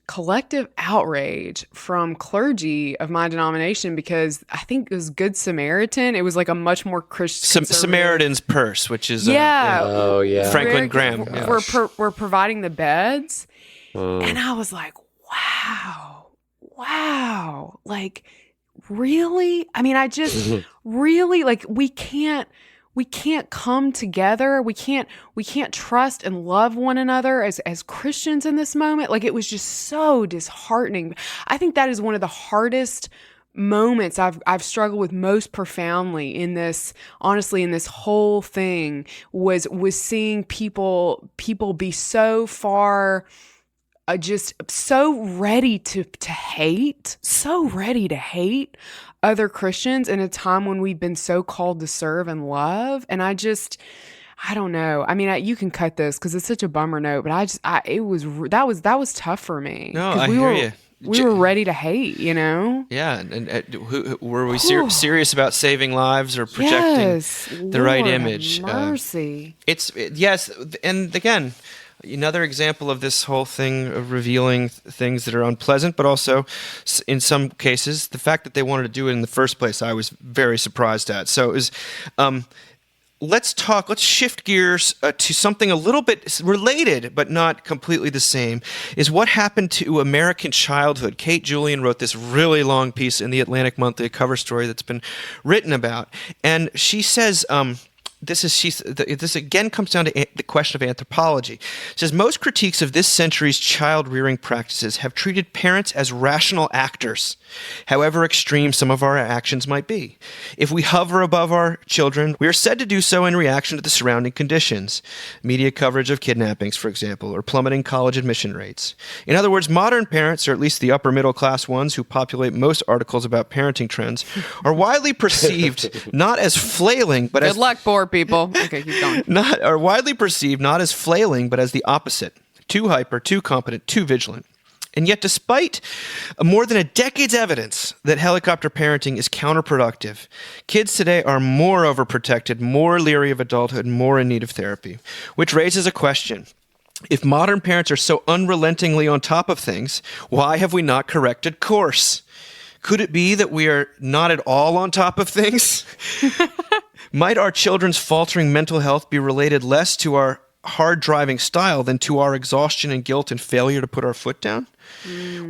collective outrage from clergy of my denomination, because I think it was Good Samaritan. It was a much more Christian. Samaritan's Purse, which is Oh, yeah. Franklin Graham. Yeah. We're providing the beds. And I was like, wow. Really? I mean, I just really, we can't come together. We can't trust and love one another as Christians in this moment. It was just so disheartening. I think that is one of the hardest moments I've struggled with most profoundly in this whole thing was seeing people be so far just so ready to hate other Christians in a time when we've been so called to serve and love. And I don't know. I mean, you can cut this because it's such a bummer note, but that was tough for me. No, I hear you. We were ready to hate, Yeah, and were we serious about saving lives or projecting the right Lord image? Have mercy. Yes, and again, another example of this whole thing of revealing things that are unpleasant, but also, in some cases, the fact that they wanted to do it in the first place, I was very surprised at. So it was, let's shift gears to something a little bit related, but not completely the same, is what happened to American childhood. Kate Julian wrote this really long piece in the Atlantic Monthly, a cover story that's been written about. And she says, this again comes down to the question of anthropology. It says, most critiques of this century's child-rearing practices have treated parents as rational actors, however extreme some of our actions might be. If we hover above our children, we are said to do so in reaction to the surrounding conditions, media coverage of kidnappings, for example, or plummeting college admission rates. In other words, modern parents, or at least the upper middle class ones who populate most articles about parenting trends, are widely perceived not as flailing, but as Good luck, poor people. Okay, keep going. are widely perceived not as flailing, but as the opposite. Too hyper, too competent, too vigilant. And yet, despite more than a decade's evidence that helicopter parenting is counterproductive, kids today are more overprotected, more leery of adulthood, more in need of therapy. Which raises a question. If modern parents are so unrelentingly on top of things, why have we not corrected course? Could it be that we are not at all on top of things? Might our children's faltering mental health be related less to our hard driving style than to our exhaustion and guilt and failure to put our foot down?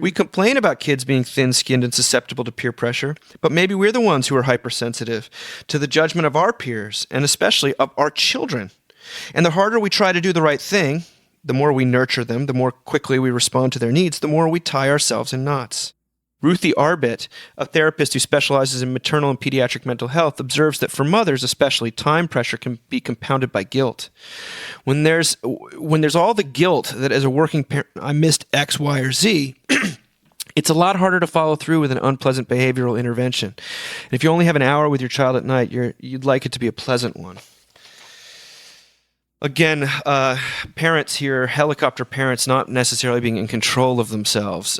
We complain about kids being thin-skinned and susceptible to peer pressure, but maybe we're the ones who are hypersensitive to the judgment of our peers, and especially of our children. And the harder we try to do the right thing, the more we nurture them, the more quickly we respond to their needs, the more we tie ourselves in knots. Ruthie Arbit, a therapist who specializes in maternal and pediatric mental health, observes that for mothers especially, time pressure can be compounded by guilt. When there's all the guilt that as a working parent, I missed X, Y, or Z, it's a lot harder to follow through with an unpleasant behavioral intervention. And if you only have an hour with your child at night, you'd like it to be a pleasant one. Again, parents here, helicopter parents, not necessarily being in control of themselves.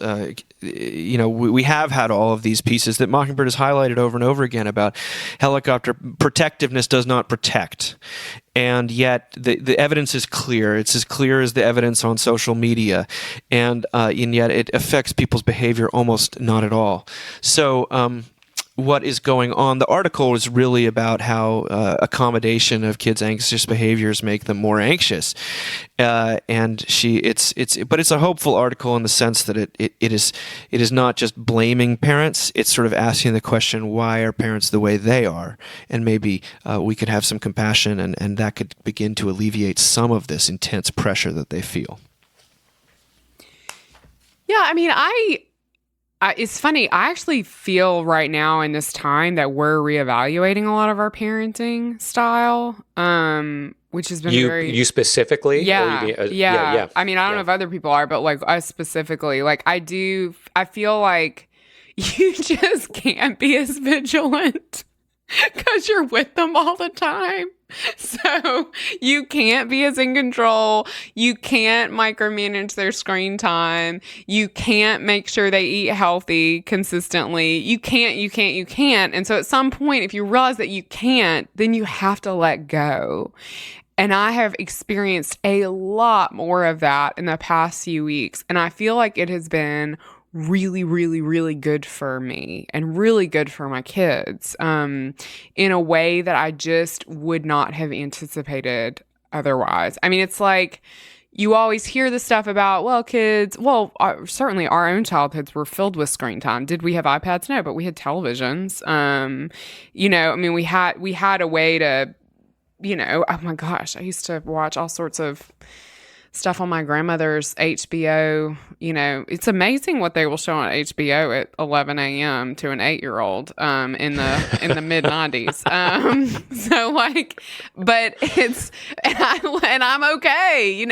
We have had all of these pieces that Mockingbird has highlighted over and over again about helicopter protectiveness does not protect. And yet the evidence is clear. It's as clear as the evidence on social media. And yet it affects people's behavior almost not at all. So, what is going on? The article is really about how accommodation of kids' anxious behaviors make them more anxious, but it's a hopeful article in the sense that it is not just blaming parents. It's sort of asking the question, why are parents the way they are? And maybe we could have some compassion, and that could begin to alleviate some of this intense pressure that they feel. Yeah, I mean, it's funny. I actually feel right now in this time that we're reevaluating a lot of our parenting style, which has been you specifically. Yeah, or you mean, yeah. I mean, I don't know if other people are, but like us specifically, like I feel like you just can't be as vigilant because you're with them all the time. So you can't be as in control. You can't micromanage their screen time. You can't make sure they eat healthy consistently. You can't. And so at some point, if you realize that you can't, then you have to let go. And I have experienced a lot more of that in the past few weeks. And I feel like it has been really, really, really good for me and really good for my kids in a way that I just would not have anticipated otherwise. I mean, it's like you always hear the stuff about, certainly our own childhoods were filled with screen time. Did we have iPads? No, but we had televisions. I mean, we had a way to, oh my gosh, I used to watch all sorts of stuff on my grandmother's HBO. It's amazing what they will show on HBO at 11 a.m. to an 8-year-old in the mid 90s. So like, but it's and I'm okay,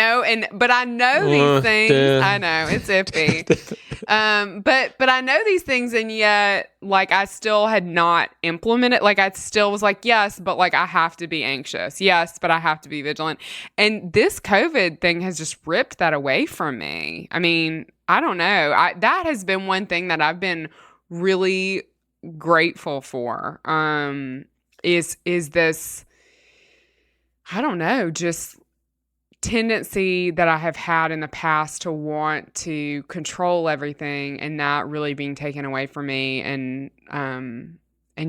but I know these things. I know it's iffy. But I know these things, and yet like I still had not implemented. Like I still was like, yes, but like I have to be anxious. Yes, but I have to be vigilant. And this COVID thing has just ripped that away from me. I mean, I don't know. That has been one thing that I've been really grateful for. Is this, I don't know, just tendency that I have had in the past to want to control everything and not really being taken away from me, and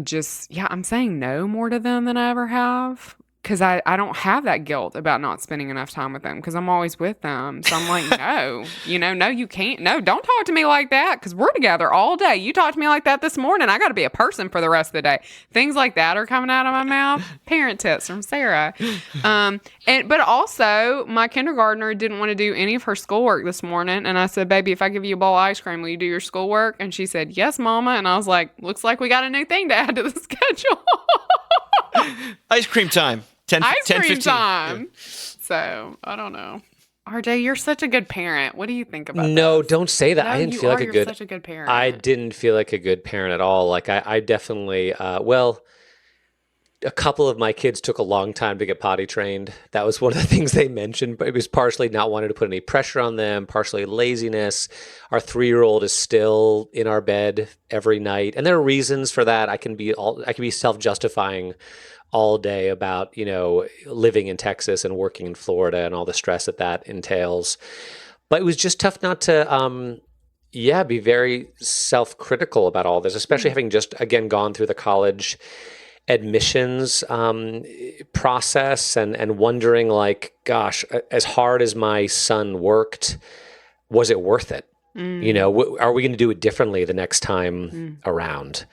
just, I'm saying no more to them than I ever have. Because I don't have that guilt about not spending enough time with them because I'm always with them. So I'm like, no, no, you can't. No, don't talk to me like that because we're together all day. You talked to me like that this morning. I got to be a person for the rest of the day. Things like that are coming out of my mouth. Parent tips from Sarah. But also, my kindergartner didn't want to do any of her schoolwork this morning. And I said, baby, if I give you a bowl of ice cream, will you do your schoolwork? And she said, yes, Mama. And I was like, looks like we got a new thing to add to the schedule. Ice cream time. 10, Ice 10, cream 15. time. Yeah. So, I don't know. RJ, you're such a good parent. What do you think about No, this? don't say that. No, I didn't you feel like are. a You're good. such a good parent. I didn't feel like a good parent at all. Like I definitely. A couple of my kids took a long time to get potty trained. That was one of the things they mentioned, but it was partially not wanting to put any pressure on them, partially laziness. Our 3-year-old is still in our bed every night, and there are reasons for that. I can be self-justifying all day about, living in Texas and working in Florida and all the stress that entails. But it was just tough not to, be very self-critical about all this, especially having just, again, gone through the college admissions process and wondering like, gosh, as hard as my son worked, was it worth it? Are we going to do it differently the next time around?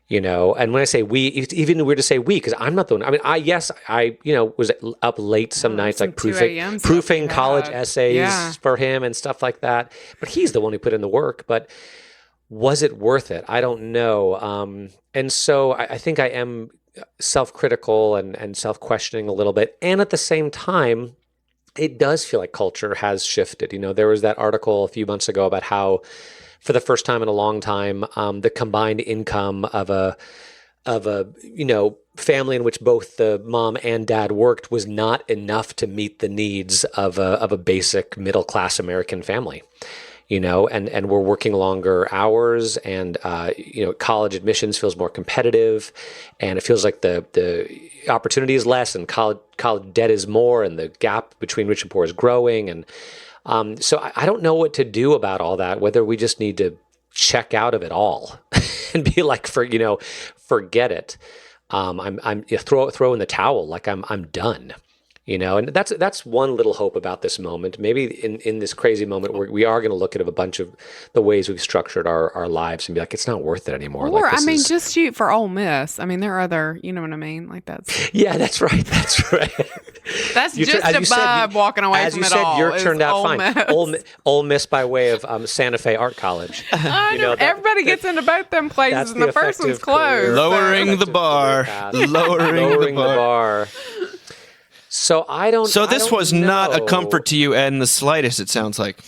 And when I say we, it's even weird to say we, because I'm not the one. I mean, I was up late some nights, like proofing college essays for him and stuff like that. But he's the one who put in the work. But was it worth it? I don't know. And so I think I am self-critical and self-questioning a little bit. And at the same time, it does feel like culture has shifted. There was that article a few months ago about how, for the first time in a long time, the combined income of a a family in which both the mom and dad worked was not enough to meet the needs of a basic middle class American family. And we're working longer hours, and college admissions feels more competitive, and it feels like the opportunity is less, and college debt is more, and the gap between rich and poor is growing, and so I don't know what to do about all that. Whether we just need to check out of it all and be like, forget it. Throw in the towel, like I'm done. And that's one little hope about this moment. Maybe in this crazy moment, we are going to look at a bunch of the ways we've structured our lives and be like, it's not worth it anymore. Or, just shoot for Ole Miss. I mean, there are other, you know what I mean? Like that's... Yeah, that's right. That's right. That's just above walking away from it all. As you said, yours turned out fine. Miss. Ole Miss by way of Santa Fe Art College. Everybody gets into both them places, and the first one's closed. Lowering the bar. Lowering the bar. So I don't. So this was not a know. comfort to you in the slightest, it sounds like.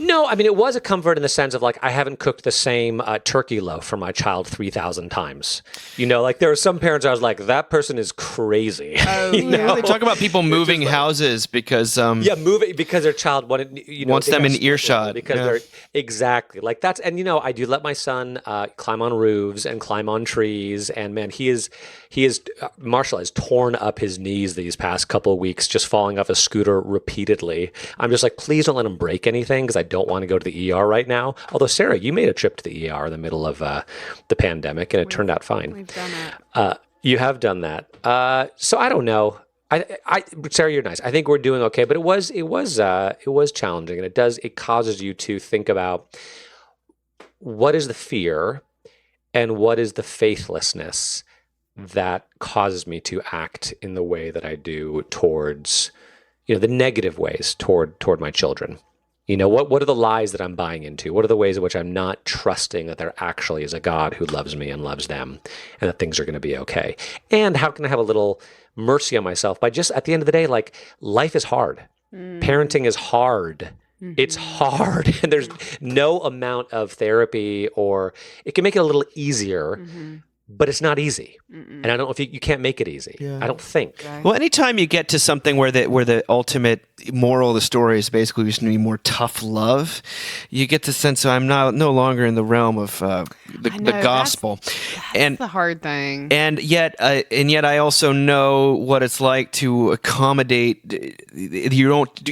No, I mean, it was a comfort in the sense of like, I haven't cooked the same turkey loaf for my child 3,000 times. Like there are some parents I was like, that person is crazy. Oh, They talk about people moving houses because moving because their child wants them in earshot. Because they're exactly like that's, and I do let my son climb on roofs and climb on trees, and man, Marshall has torn up his knees these past couple of weeks just falling off a scooter repeatedly. I'm just like, please don't let him break anything, because I don't want to go to the ER right now. Although, Sarah, you made a trip to the ER in the middle of the pandemic, and it turned out fine. We've done it. You have done that. So I don't know. Sarah, you're nice. I think we're doing okay, but it was challenging, and it causes you to think about what is the fear and what is the faithlessness that causes me to act in the way that I do towards, the negative ways toward my children. What are the lies that I'm buying into? What are the ways in which I'm not trusting that there actually is a God who loves me and loves them, and that things are going to be okay? And how can I have a little mercy on myself by just, at the end of the day, like, life is hard. Parenting is hard. Mm-hmm. It's hard. And there's no amount of therapy, or it can make it a little easier, but it's not easy. And I don't know if you can't make it easy. Yeah. I don't think. Okay. Well, anytime you get to something where the ultimate moral of the story is basically we just need more tough love, you get the sense of I'm no longer in the realm of the gospel. That's the hard thing. And yet I also know what it's like to accommodate. You don't.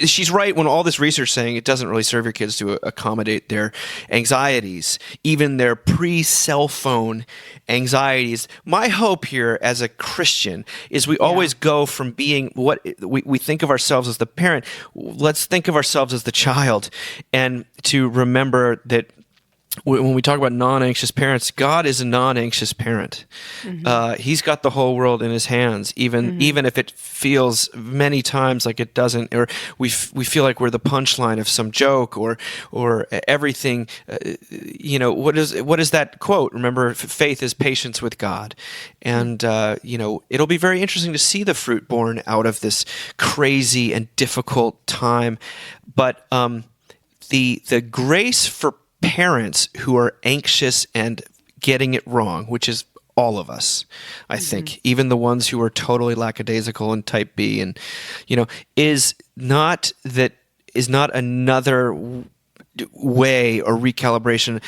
She's right when all this research saying it doesn't really serve your kids to accommodate their anxieties, even their pre-cell phone anxieties. My hope here as a Christian is we always go from being what we think of ourselves as the parent. Let's think of ourselves as the child, and to remember that when we talk about non-anxious parents, God is a non-anxious parent. He's got the whole world in his hands, even if it feels many times like it doesn't, or we feel like we're the punchline of some joke, or everything. What is that quote? Remember, faith is patience with God, and it'll be very interesting to see the fruit born out of this crazy and difficult time. But the grace for parents who are anxious and getting it wrong, which is all of us, I think, even the ones who are totally lackadaisical and type B, and is not another way or recalibration.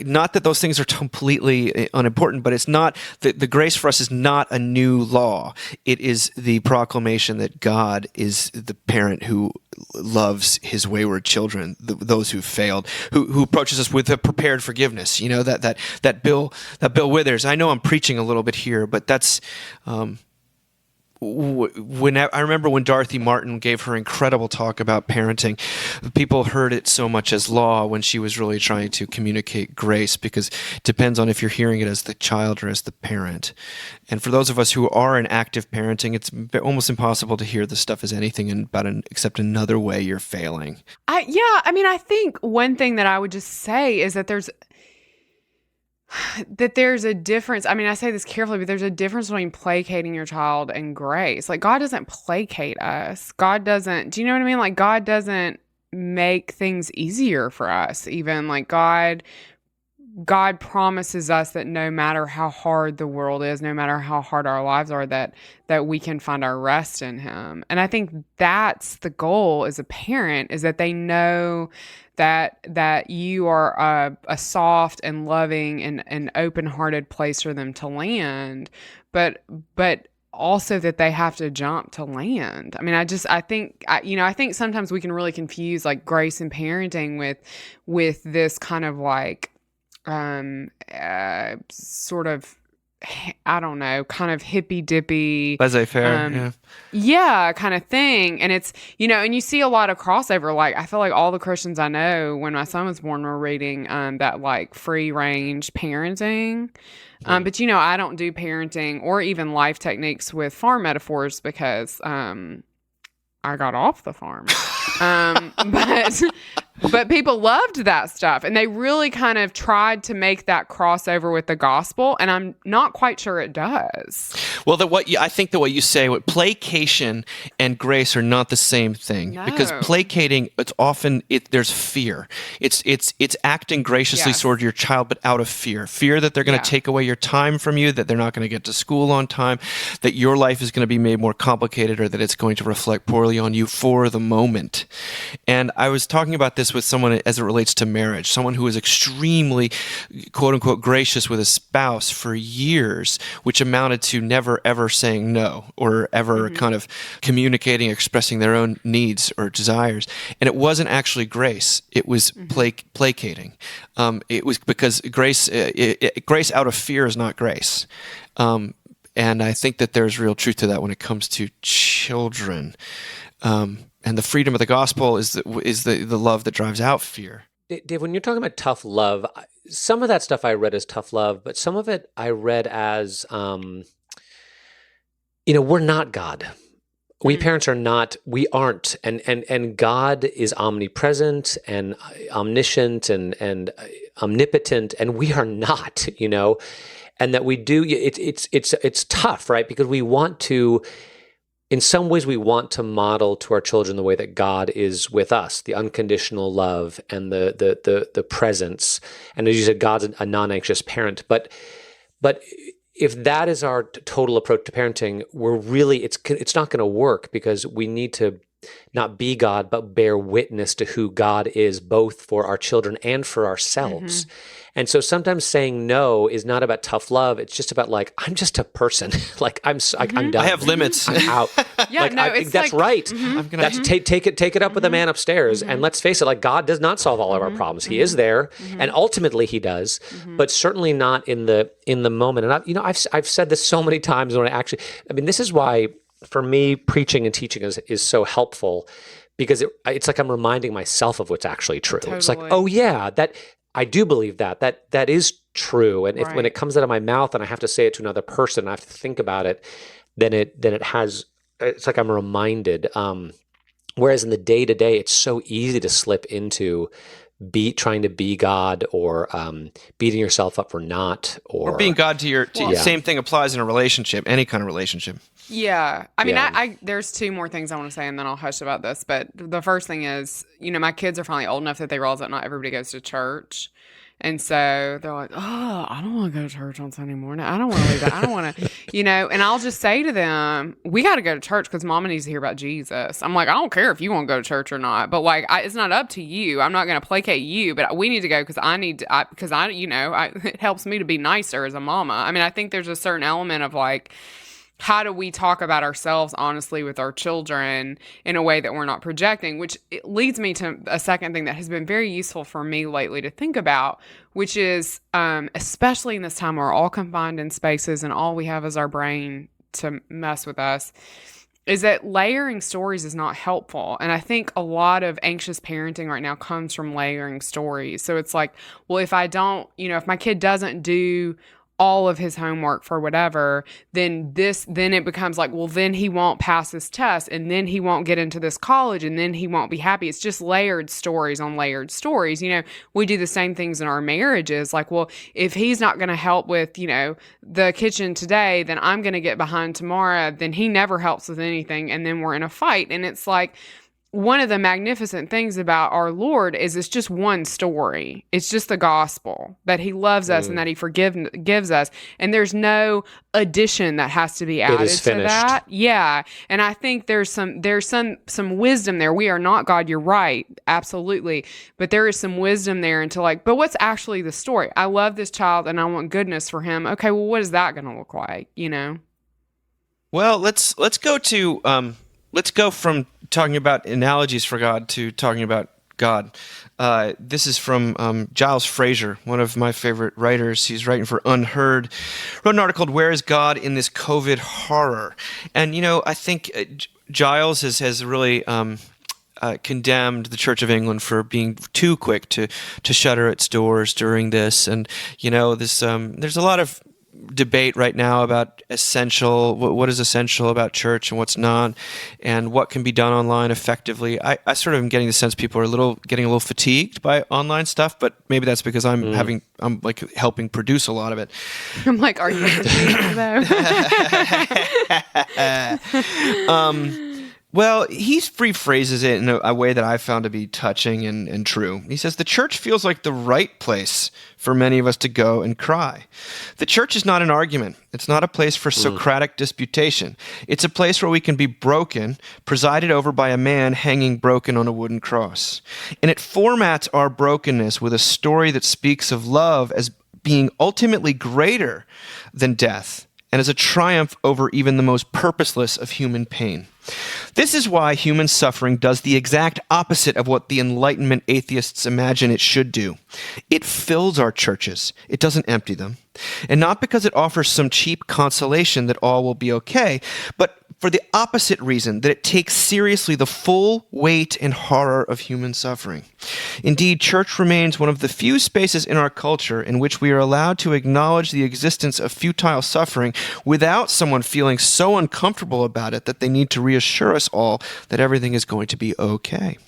Not that those things are completely unimportant, but it's not the grace for us is not a new law. It is the proclamation that God is the parent who loves his wayward children, those who failed, who approaches us with a prepared forgiveness. That Bill Withers. I know I'm preaching a little bit here, but that's. When I remember when Dorothy Martin gave her incredible talk about parenting, people heard it so much as law when she was really trying to communicate grace, because it depends on if you're hearing it as the child or as the parent. And for those of us who are in active parenting, it's almost impossible to hear this stuff as anything except another way you're failing. I think one thing that I would just say is that there's a difference. I mean, I say this carefully, but there's a difference between placating your child and grace. Like, God doesn't placate us. God doesn't, do you know what I mean? Like, God doesn't make things easier for us. Even like God God promises us that no matter how hard the world is, no matter how hard our lives are, that we can find our rest in him. And I think that's the goal as a parent, is that they know that you are a soft and loving and open-hearted place for them to land, but also that they have to jump to land. I mean, I think sometimes we can really confuse like grace and parenting with this kind of like sort of, I don't know, kind of hippy dippy, laissez-faire. yeah, kind of thing. And it's, and you see a lot of crossover. Like, I feel like all the Christians I know, when my son was born, were reading that like free range parenting. But I don't do parenting or even life techniques with farm metaphors because I got off the farm. But people loved that stuff, and they really kind of tried to make that crossover with the gospel, and I'm not quite sure it does. Well, I think that what you say, what placation and grace are not the same thing. No. Because placating, it's often there's fear. It's acting graciously Yes. toward your child, but out of fear that they're going to take away your time from you, that they're not going to get to school on time, that your life is going to be made more complicated, or that it's going to reflect poorly on you for the moment. And I was talking about this with someone as it relates to marriage, someone who is extremely, quote unquote, gracious with a spouse for years, which amounted to never ever saying no, or ever kind of communicating, expressing their own needs or desires. And it wasn't actually grace. It was placating. It was because grace out of fear is not grace. And I think that there's real truth to that when it comes to children. And the freedom of the gospel is the love that drives out fear. Dave, when you're talking about tough love, some of that stuff I read as tough love, but some of it I read as, we're not God. We parents are not, we aren't. And God is omnipresent and omniscient and omnipotent, and we are not, and that we do, it's tough, right? Because we want to, in some ways, we want to model to our children the way that God is with us, the unconditional love and the presence. And as you said, God's a non-anxious parent. But if that is our total approach to parenting, we're really, it's not going to work, because we need to not be God, but bear witness to who God is, both for our children and for ourselves. And so sometimes saying no is not about tough love. It's just about like, I'm just a person. Like I'm done. I have limits. I'm out. Yeah, like, no, I it's think that's like, right. That's take it up with the man upstairs. And let's face it, like God does not solve all of our problems. He is there, and ultimately He does, but certainly not in the moment. And I've said this so many times when this is why for me preaching and teaching is so helpful, because it's like I'm reminding myself of what's actually true. Totally. It's like, oh yeah, that I do believe that is true. And when it comes out of my mouth and I have to say it to another person, I have to think about it, then it has, it's like I'm reminded. Whereas in the day to day, it's so easy to slip into trying to be God, or beating yourself up for not, or being God to your. Same thing applies in a relationship, any kind of relationship. Yeah. I mean, Yeah. I there's two more things I want to say, and then I'll hush about this. But the first thing is, my kids are finally old enough that they realize that not everybody goes to church. And so they're like, oh, I don't want to go to church on Sunday morning. I don't want to leave that. I don't want to, and I'll just say to them, we got to go to church because Mama needs to hear about Jesus. I'm like, I don't care if you want to go to church or not, but like, it's not up to you. I'm not going to placate you, but we need to go because it helps me to be nicer as a mama. I mean, I think there's a certain element of like, how do we talk about ourselves honestly with our children in a way that we're not projecting, which it leads me to a second thing that has been very useful for me lately to think about, which is, especially in this time where we're all confined in spaces and all we have is our brain to mess with us, is that layering stories is not helpful. And I think a lot of anxious parenting right now comes from layering stories. So it's like, well, if I don't, if my kid doesn't do all of his homework for whatever, then it becomes like, well, then he won't pass this test, and then he won't get into this college, and then he won't be happy. It's just layered stories on layered stories. We do the same things in our marriages. Like, well, if he's not going to help with, the kitchen today, then I'm going to get behind tomorrow. Then he never helps with anything. And then we're in a fight. And it's like, one of the magnificent things about our Lord is it's just one story. It's just the gospel that he loves us and that he gives us. And there's no addition that has to be added to that. Yeah. And I think there's some wisdom there. We are not God. You're right. Absolutely. But there is some wisdom there into like, but what's actually the story? I love this child and I want goodness for him. Okay. Well, what is that going to look like? You know? Well, let's go to, let's go from talking about analogies for God to talking about God. This is from Giles Fraser, one of my favorite writers. He's writing for Unheard. Wrote an article called "Where is God in this COVID horror?" And I think Giles has really condemned the Church of England for being too quick to shutter its doors during this. And this there's a lot of debate right now about what is essential about church and what's not, and what can be done online effectively. I sort of am getting the sense people are getting a little fatigued by online stuff, but maybe that's because I'm like helping produce a lot of it. I'm like, are you fatigued though? Well, he rephrases it in a way that I found to be touching and true. He says, the church feels like the right place for many of us to go and cry. The church is not an argument. It's not a place for Socratic disputation. It's a place where we can be broken, presided over by a man hanging broken on a wooden cross. And it formats our brokenness with a story that speaks of love as being ultimately greater than death, and as a triumph over even the most purposeless of human pain. This is why human suffering does the exact opposite of what the Enlightenment atheists imagine it should do. It fills our churches. It doesn't empty them. And not because it offers some cheap consolation that all will be okay, but for the opposite reason, that it takes seriously the full weight and horror of human suffering. Indeed, church remains one of the few spaces in our culture in which we are allowed to acknowledge the existence of futile suffering without someone feeling so uncomfortable about it that they need to reassure us all that everything is going to be okay.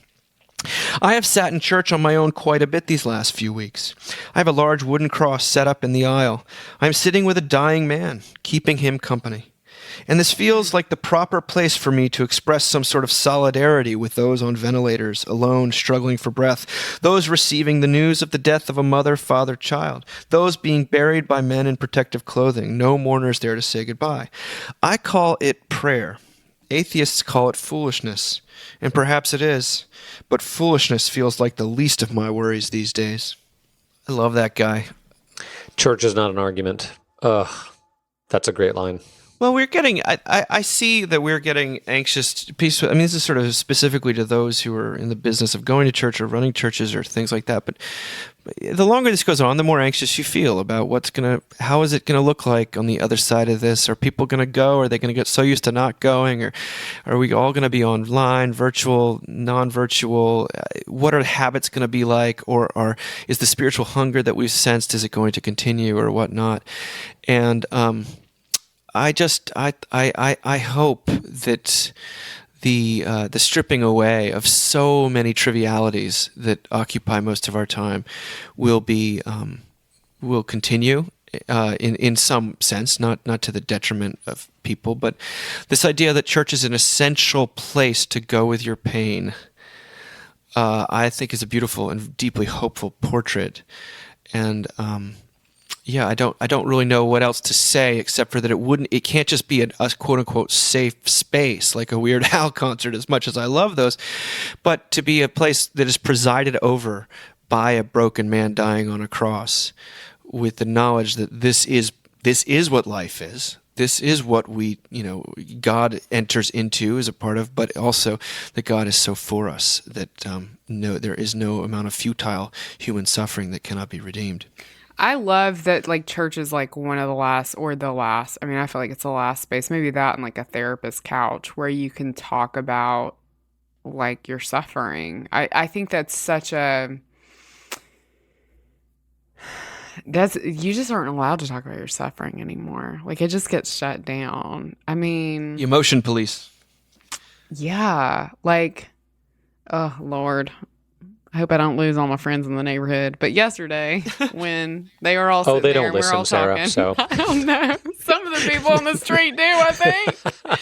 I have sat in church on my own quite a bit these last few weeks. I have a large wooden cross set up in the aisle. I am sitting with a dying man, keeping him company. And this feels like the proper place for me to express some sort of solidarity with those on ventilators, alone, struggling for breath, those receiving the news of the death of a mother, father, child, those being buried by men in protective clothing, no mourners there to say goodbye. I call it prayer. Atheists call it foolishness, and perhaps it is, but foolishness feels like the least of my worries these days. I love that guy. Church is not an argument. Ugh, that's a great line. Well, I see that we're getting anxious. I mean, this is sort of specifically to those who are in the business of going to church or running churches or things like that. But the longer this goes on, the more anxious you feel about how is it going to look like on the other side of this? Are people going to go? Are they going to get so used to not going? Or are we all going to be online, virtual, non-virtual? What are the habits going to be like? Or is the spiritual hunger that we've sensed, is it going to continue or whatnot? And I hope that the stripping away of so many trivialities that occupy most of our time will continue in some sense, not to the detriment of people, but this idea that church is an essential place to go with your pain, I think is a beautiful and deeply hopeful portrait. And yeah, I don't really know what else to say except for that it can't just be a quote unquote safe space like a Weird Al concert, as much as I love those, but to be a place that is presided over by a broken man dying on a cross, with the knowledge that this is what life is. This is what God enters into as a part of, but also that God is so for us that there is no amount of futile human suffering that cannot be redeemed. I love that, like, church is like one of the last, I mean, I feel like it's the last space, maybe that and like a therapist's couch where you can talk about like your suffering. I think that's you just aren't allowed to talk about your suffering anymore. Like, it just gets shut down. I mean, the emotion police. Yeah. Like, oh Lord. I hope I don't lose all my friends in the neighborhood. But yesterday, when they were all sitting they there don't and we're all listen, Sarah, talking, so. I don't know. Some of the people on the street do, I think.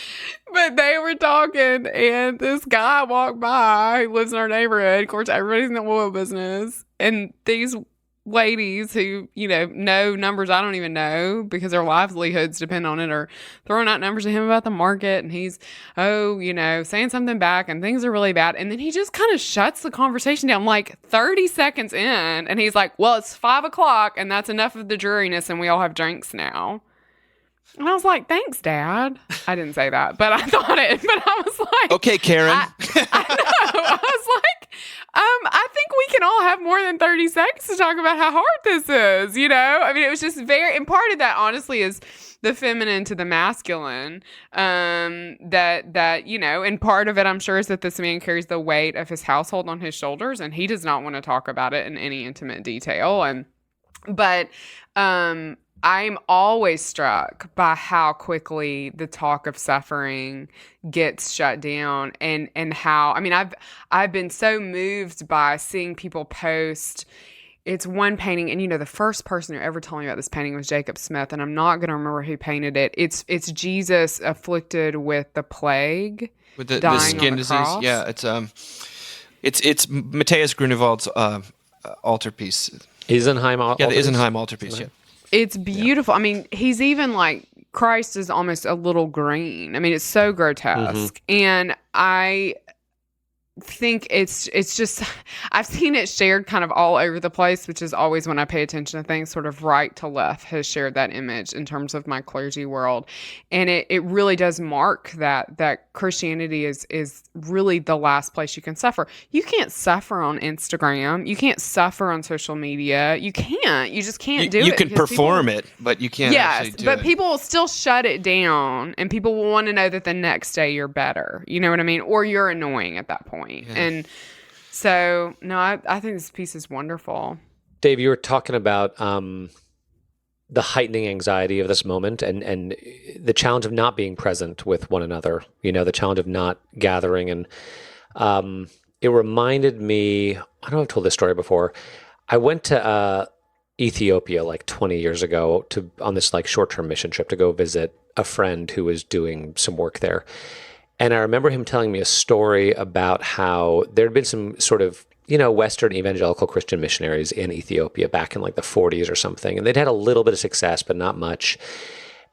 But they were talking, and this guy walked by who lives in our neighborhood. Of course, everybody's in the oil business. And these ladies who, know numbers I don't even know because their livelihoods depend on it, are throwing out numbers to him about the market. And he's, saying something back, and things are really bad. And then he just kind of shuts the conversation down like 30 seconds in. And he's like, well, it's 5:00, and that's enough of the dreariness, and we all have drinks now. And I was like, thanks, Dad. I didn't say that, but I thought it. But I was like, Okay, Karen. I know. I was like, I think we can all have more than 30 seconds to talk about how hard this is, I mean, it was just and part of that, honestly, is the feminine to the masculine, and part of it, I'm sure, is that this man carries the weight of his household on his shoulders, and he does not want to talk about it in any intimate detail. But I'm always struck by how quickly the talk of suffering gets shut down, and how, I mean, I've been so moved by seeing people post. It's one painting, and the first person who ever told me about this painting was Jacob Smith, and I'm not going to remember who painted it. It's Jesus afflicted with the plague, With the dying skin on the disease. cross. Yeah, it's Matthias Grunewald's altarpiece. Isenheim. Yeah, the Isenheim altarpiece. Yeah. It's beautiful. I mean, he's even like, Christ is almost a little green. I mean, it's so grotesque. And I think it's just, I've seen it shared kind of all over the place, which is always when I pay attention to things, sort of right to left has shared that image in terms of my clergy world. And it really does mark that Christianity is really the last place you can suffer. You can't suffer on Instagram. You can't suffer on social media. You just can't do it. You can because perform it, but you can't actually do it. but people will still shut it down, and people will want to know that the next day you're better. You know what I mean? Or you're annoying at that point. Yeah. And so, no, I think this piece is wonderful. Dave, you were talking about the heightening anxiety of this moment, and the challenge of not being present with one another, the challenge of not gathering. And it reminded me, I don't know if I've told this story before. I went to Ethiopia like 20 years ago on this like short-term mission trip to go visit a friend who was doing some work there. And I remember him telling me a story about how there had been some sort of, Western evangelical Christian missionaries in Ethiopia back in like the 40s or something. And they'd had a little bit of success, but not much.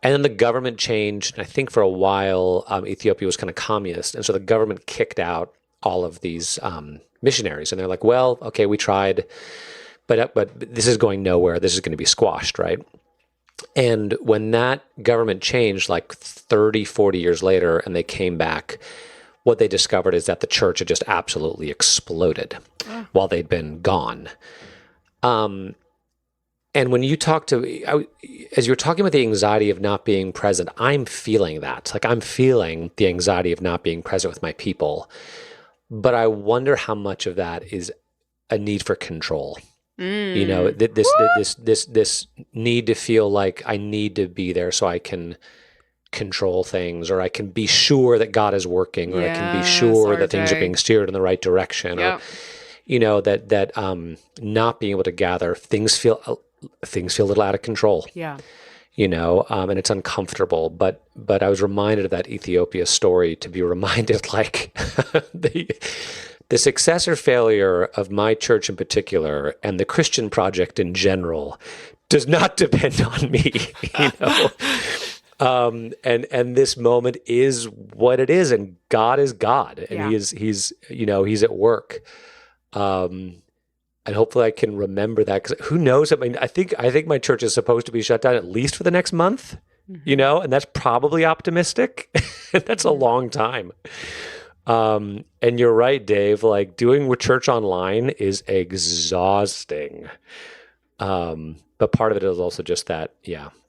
And then the government changed. And I think for a while, Ethiopia was kind of communist. And so the government kicked out all of these missionaries. And they're like, well, okay, we tried, but this is going nowhere. This is going to be squashed, right? And when that government changed like 30, 40 years later, and they came back, what they discovered is that the church had just absolutely exploded while they'd been gone. And when you as you were talking about the anxiety of not being present, I'm feeling that. Like, I'm feeling the anxiety of not being present with my people. But I wonder how much of that is a need for control. This need to feel like I need to be there so I can control things, or I can be sure that God is working, or I can be sure that things are being steered in the right direction, or that not being able to gather, things feel a little out of control. Yeah. And it's uncomfortable. But I was reminded of that Ethiopia story to be reminded, like, the success or failure of my church in particular, and the Christian project in general, does not depend on me, and this moment is what it is, and God is God, and he's at work. And hopefully I can remember that, because who knows? I mean, I think my church is supposed to be shut down at least for the next month, and that's probably optimistic. That's a long time. And you're right, Dave, like, doing church online is exhausting. But part of it is also just that,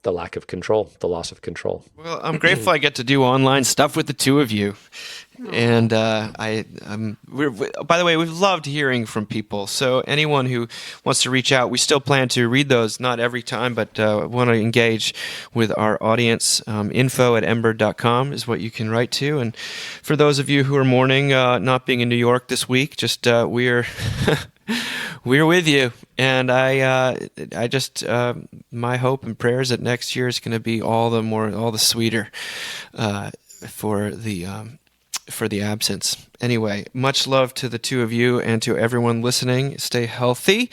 the lack of control, the loss of control. Well, I'm grateful I get to do online stuff with the two of you. And by the way, we've loved hearing from people. So anyone who wants to reach out, we still plan to read those, not every time, but want to engage with our audience. info@ember.com is what you can write to. And for those of you who are mourning not being in New York this week, just we're we're with you. And I just my hope and prayers that next year is going to be all the sweeter for the absence. Anyway, much love to the two of you and to everyone listening. Stay healthy.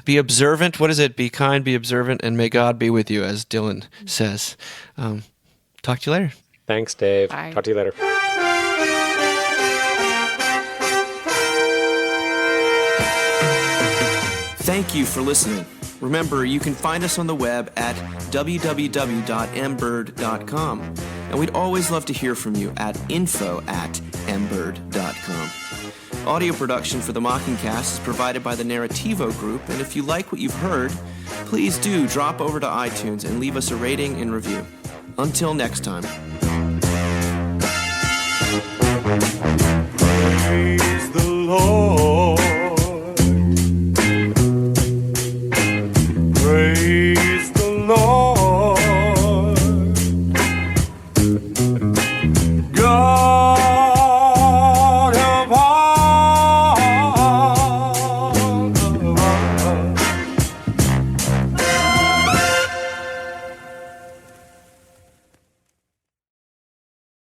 Be observant. What is it? Be kind, be observant, and may God be with you, as Dylan says. Talk to you later. Thanks, Dave. Bye. Talk to you later. Thank you for listening. Remember, you can find us on the web at www.mbird.com. And we'd always love to hear from you at info@mbird.com. Audio production for the Mockingcast is provided by the Narrativo Group, and if you like what you've heard, please do drop over to iTunes and leave us a rating and review. Until next time.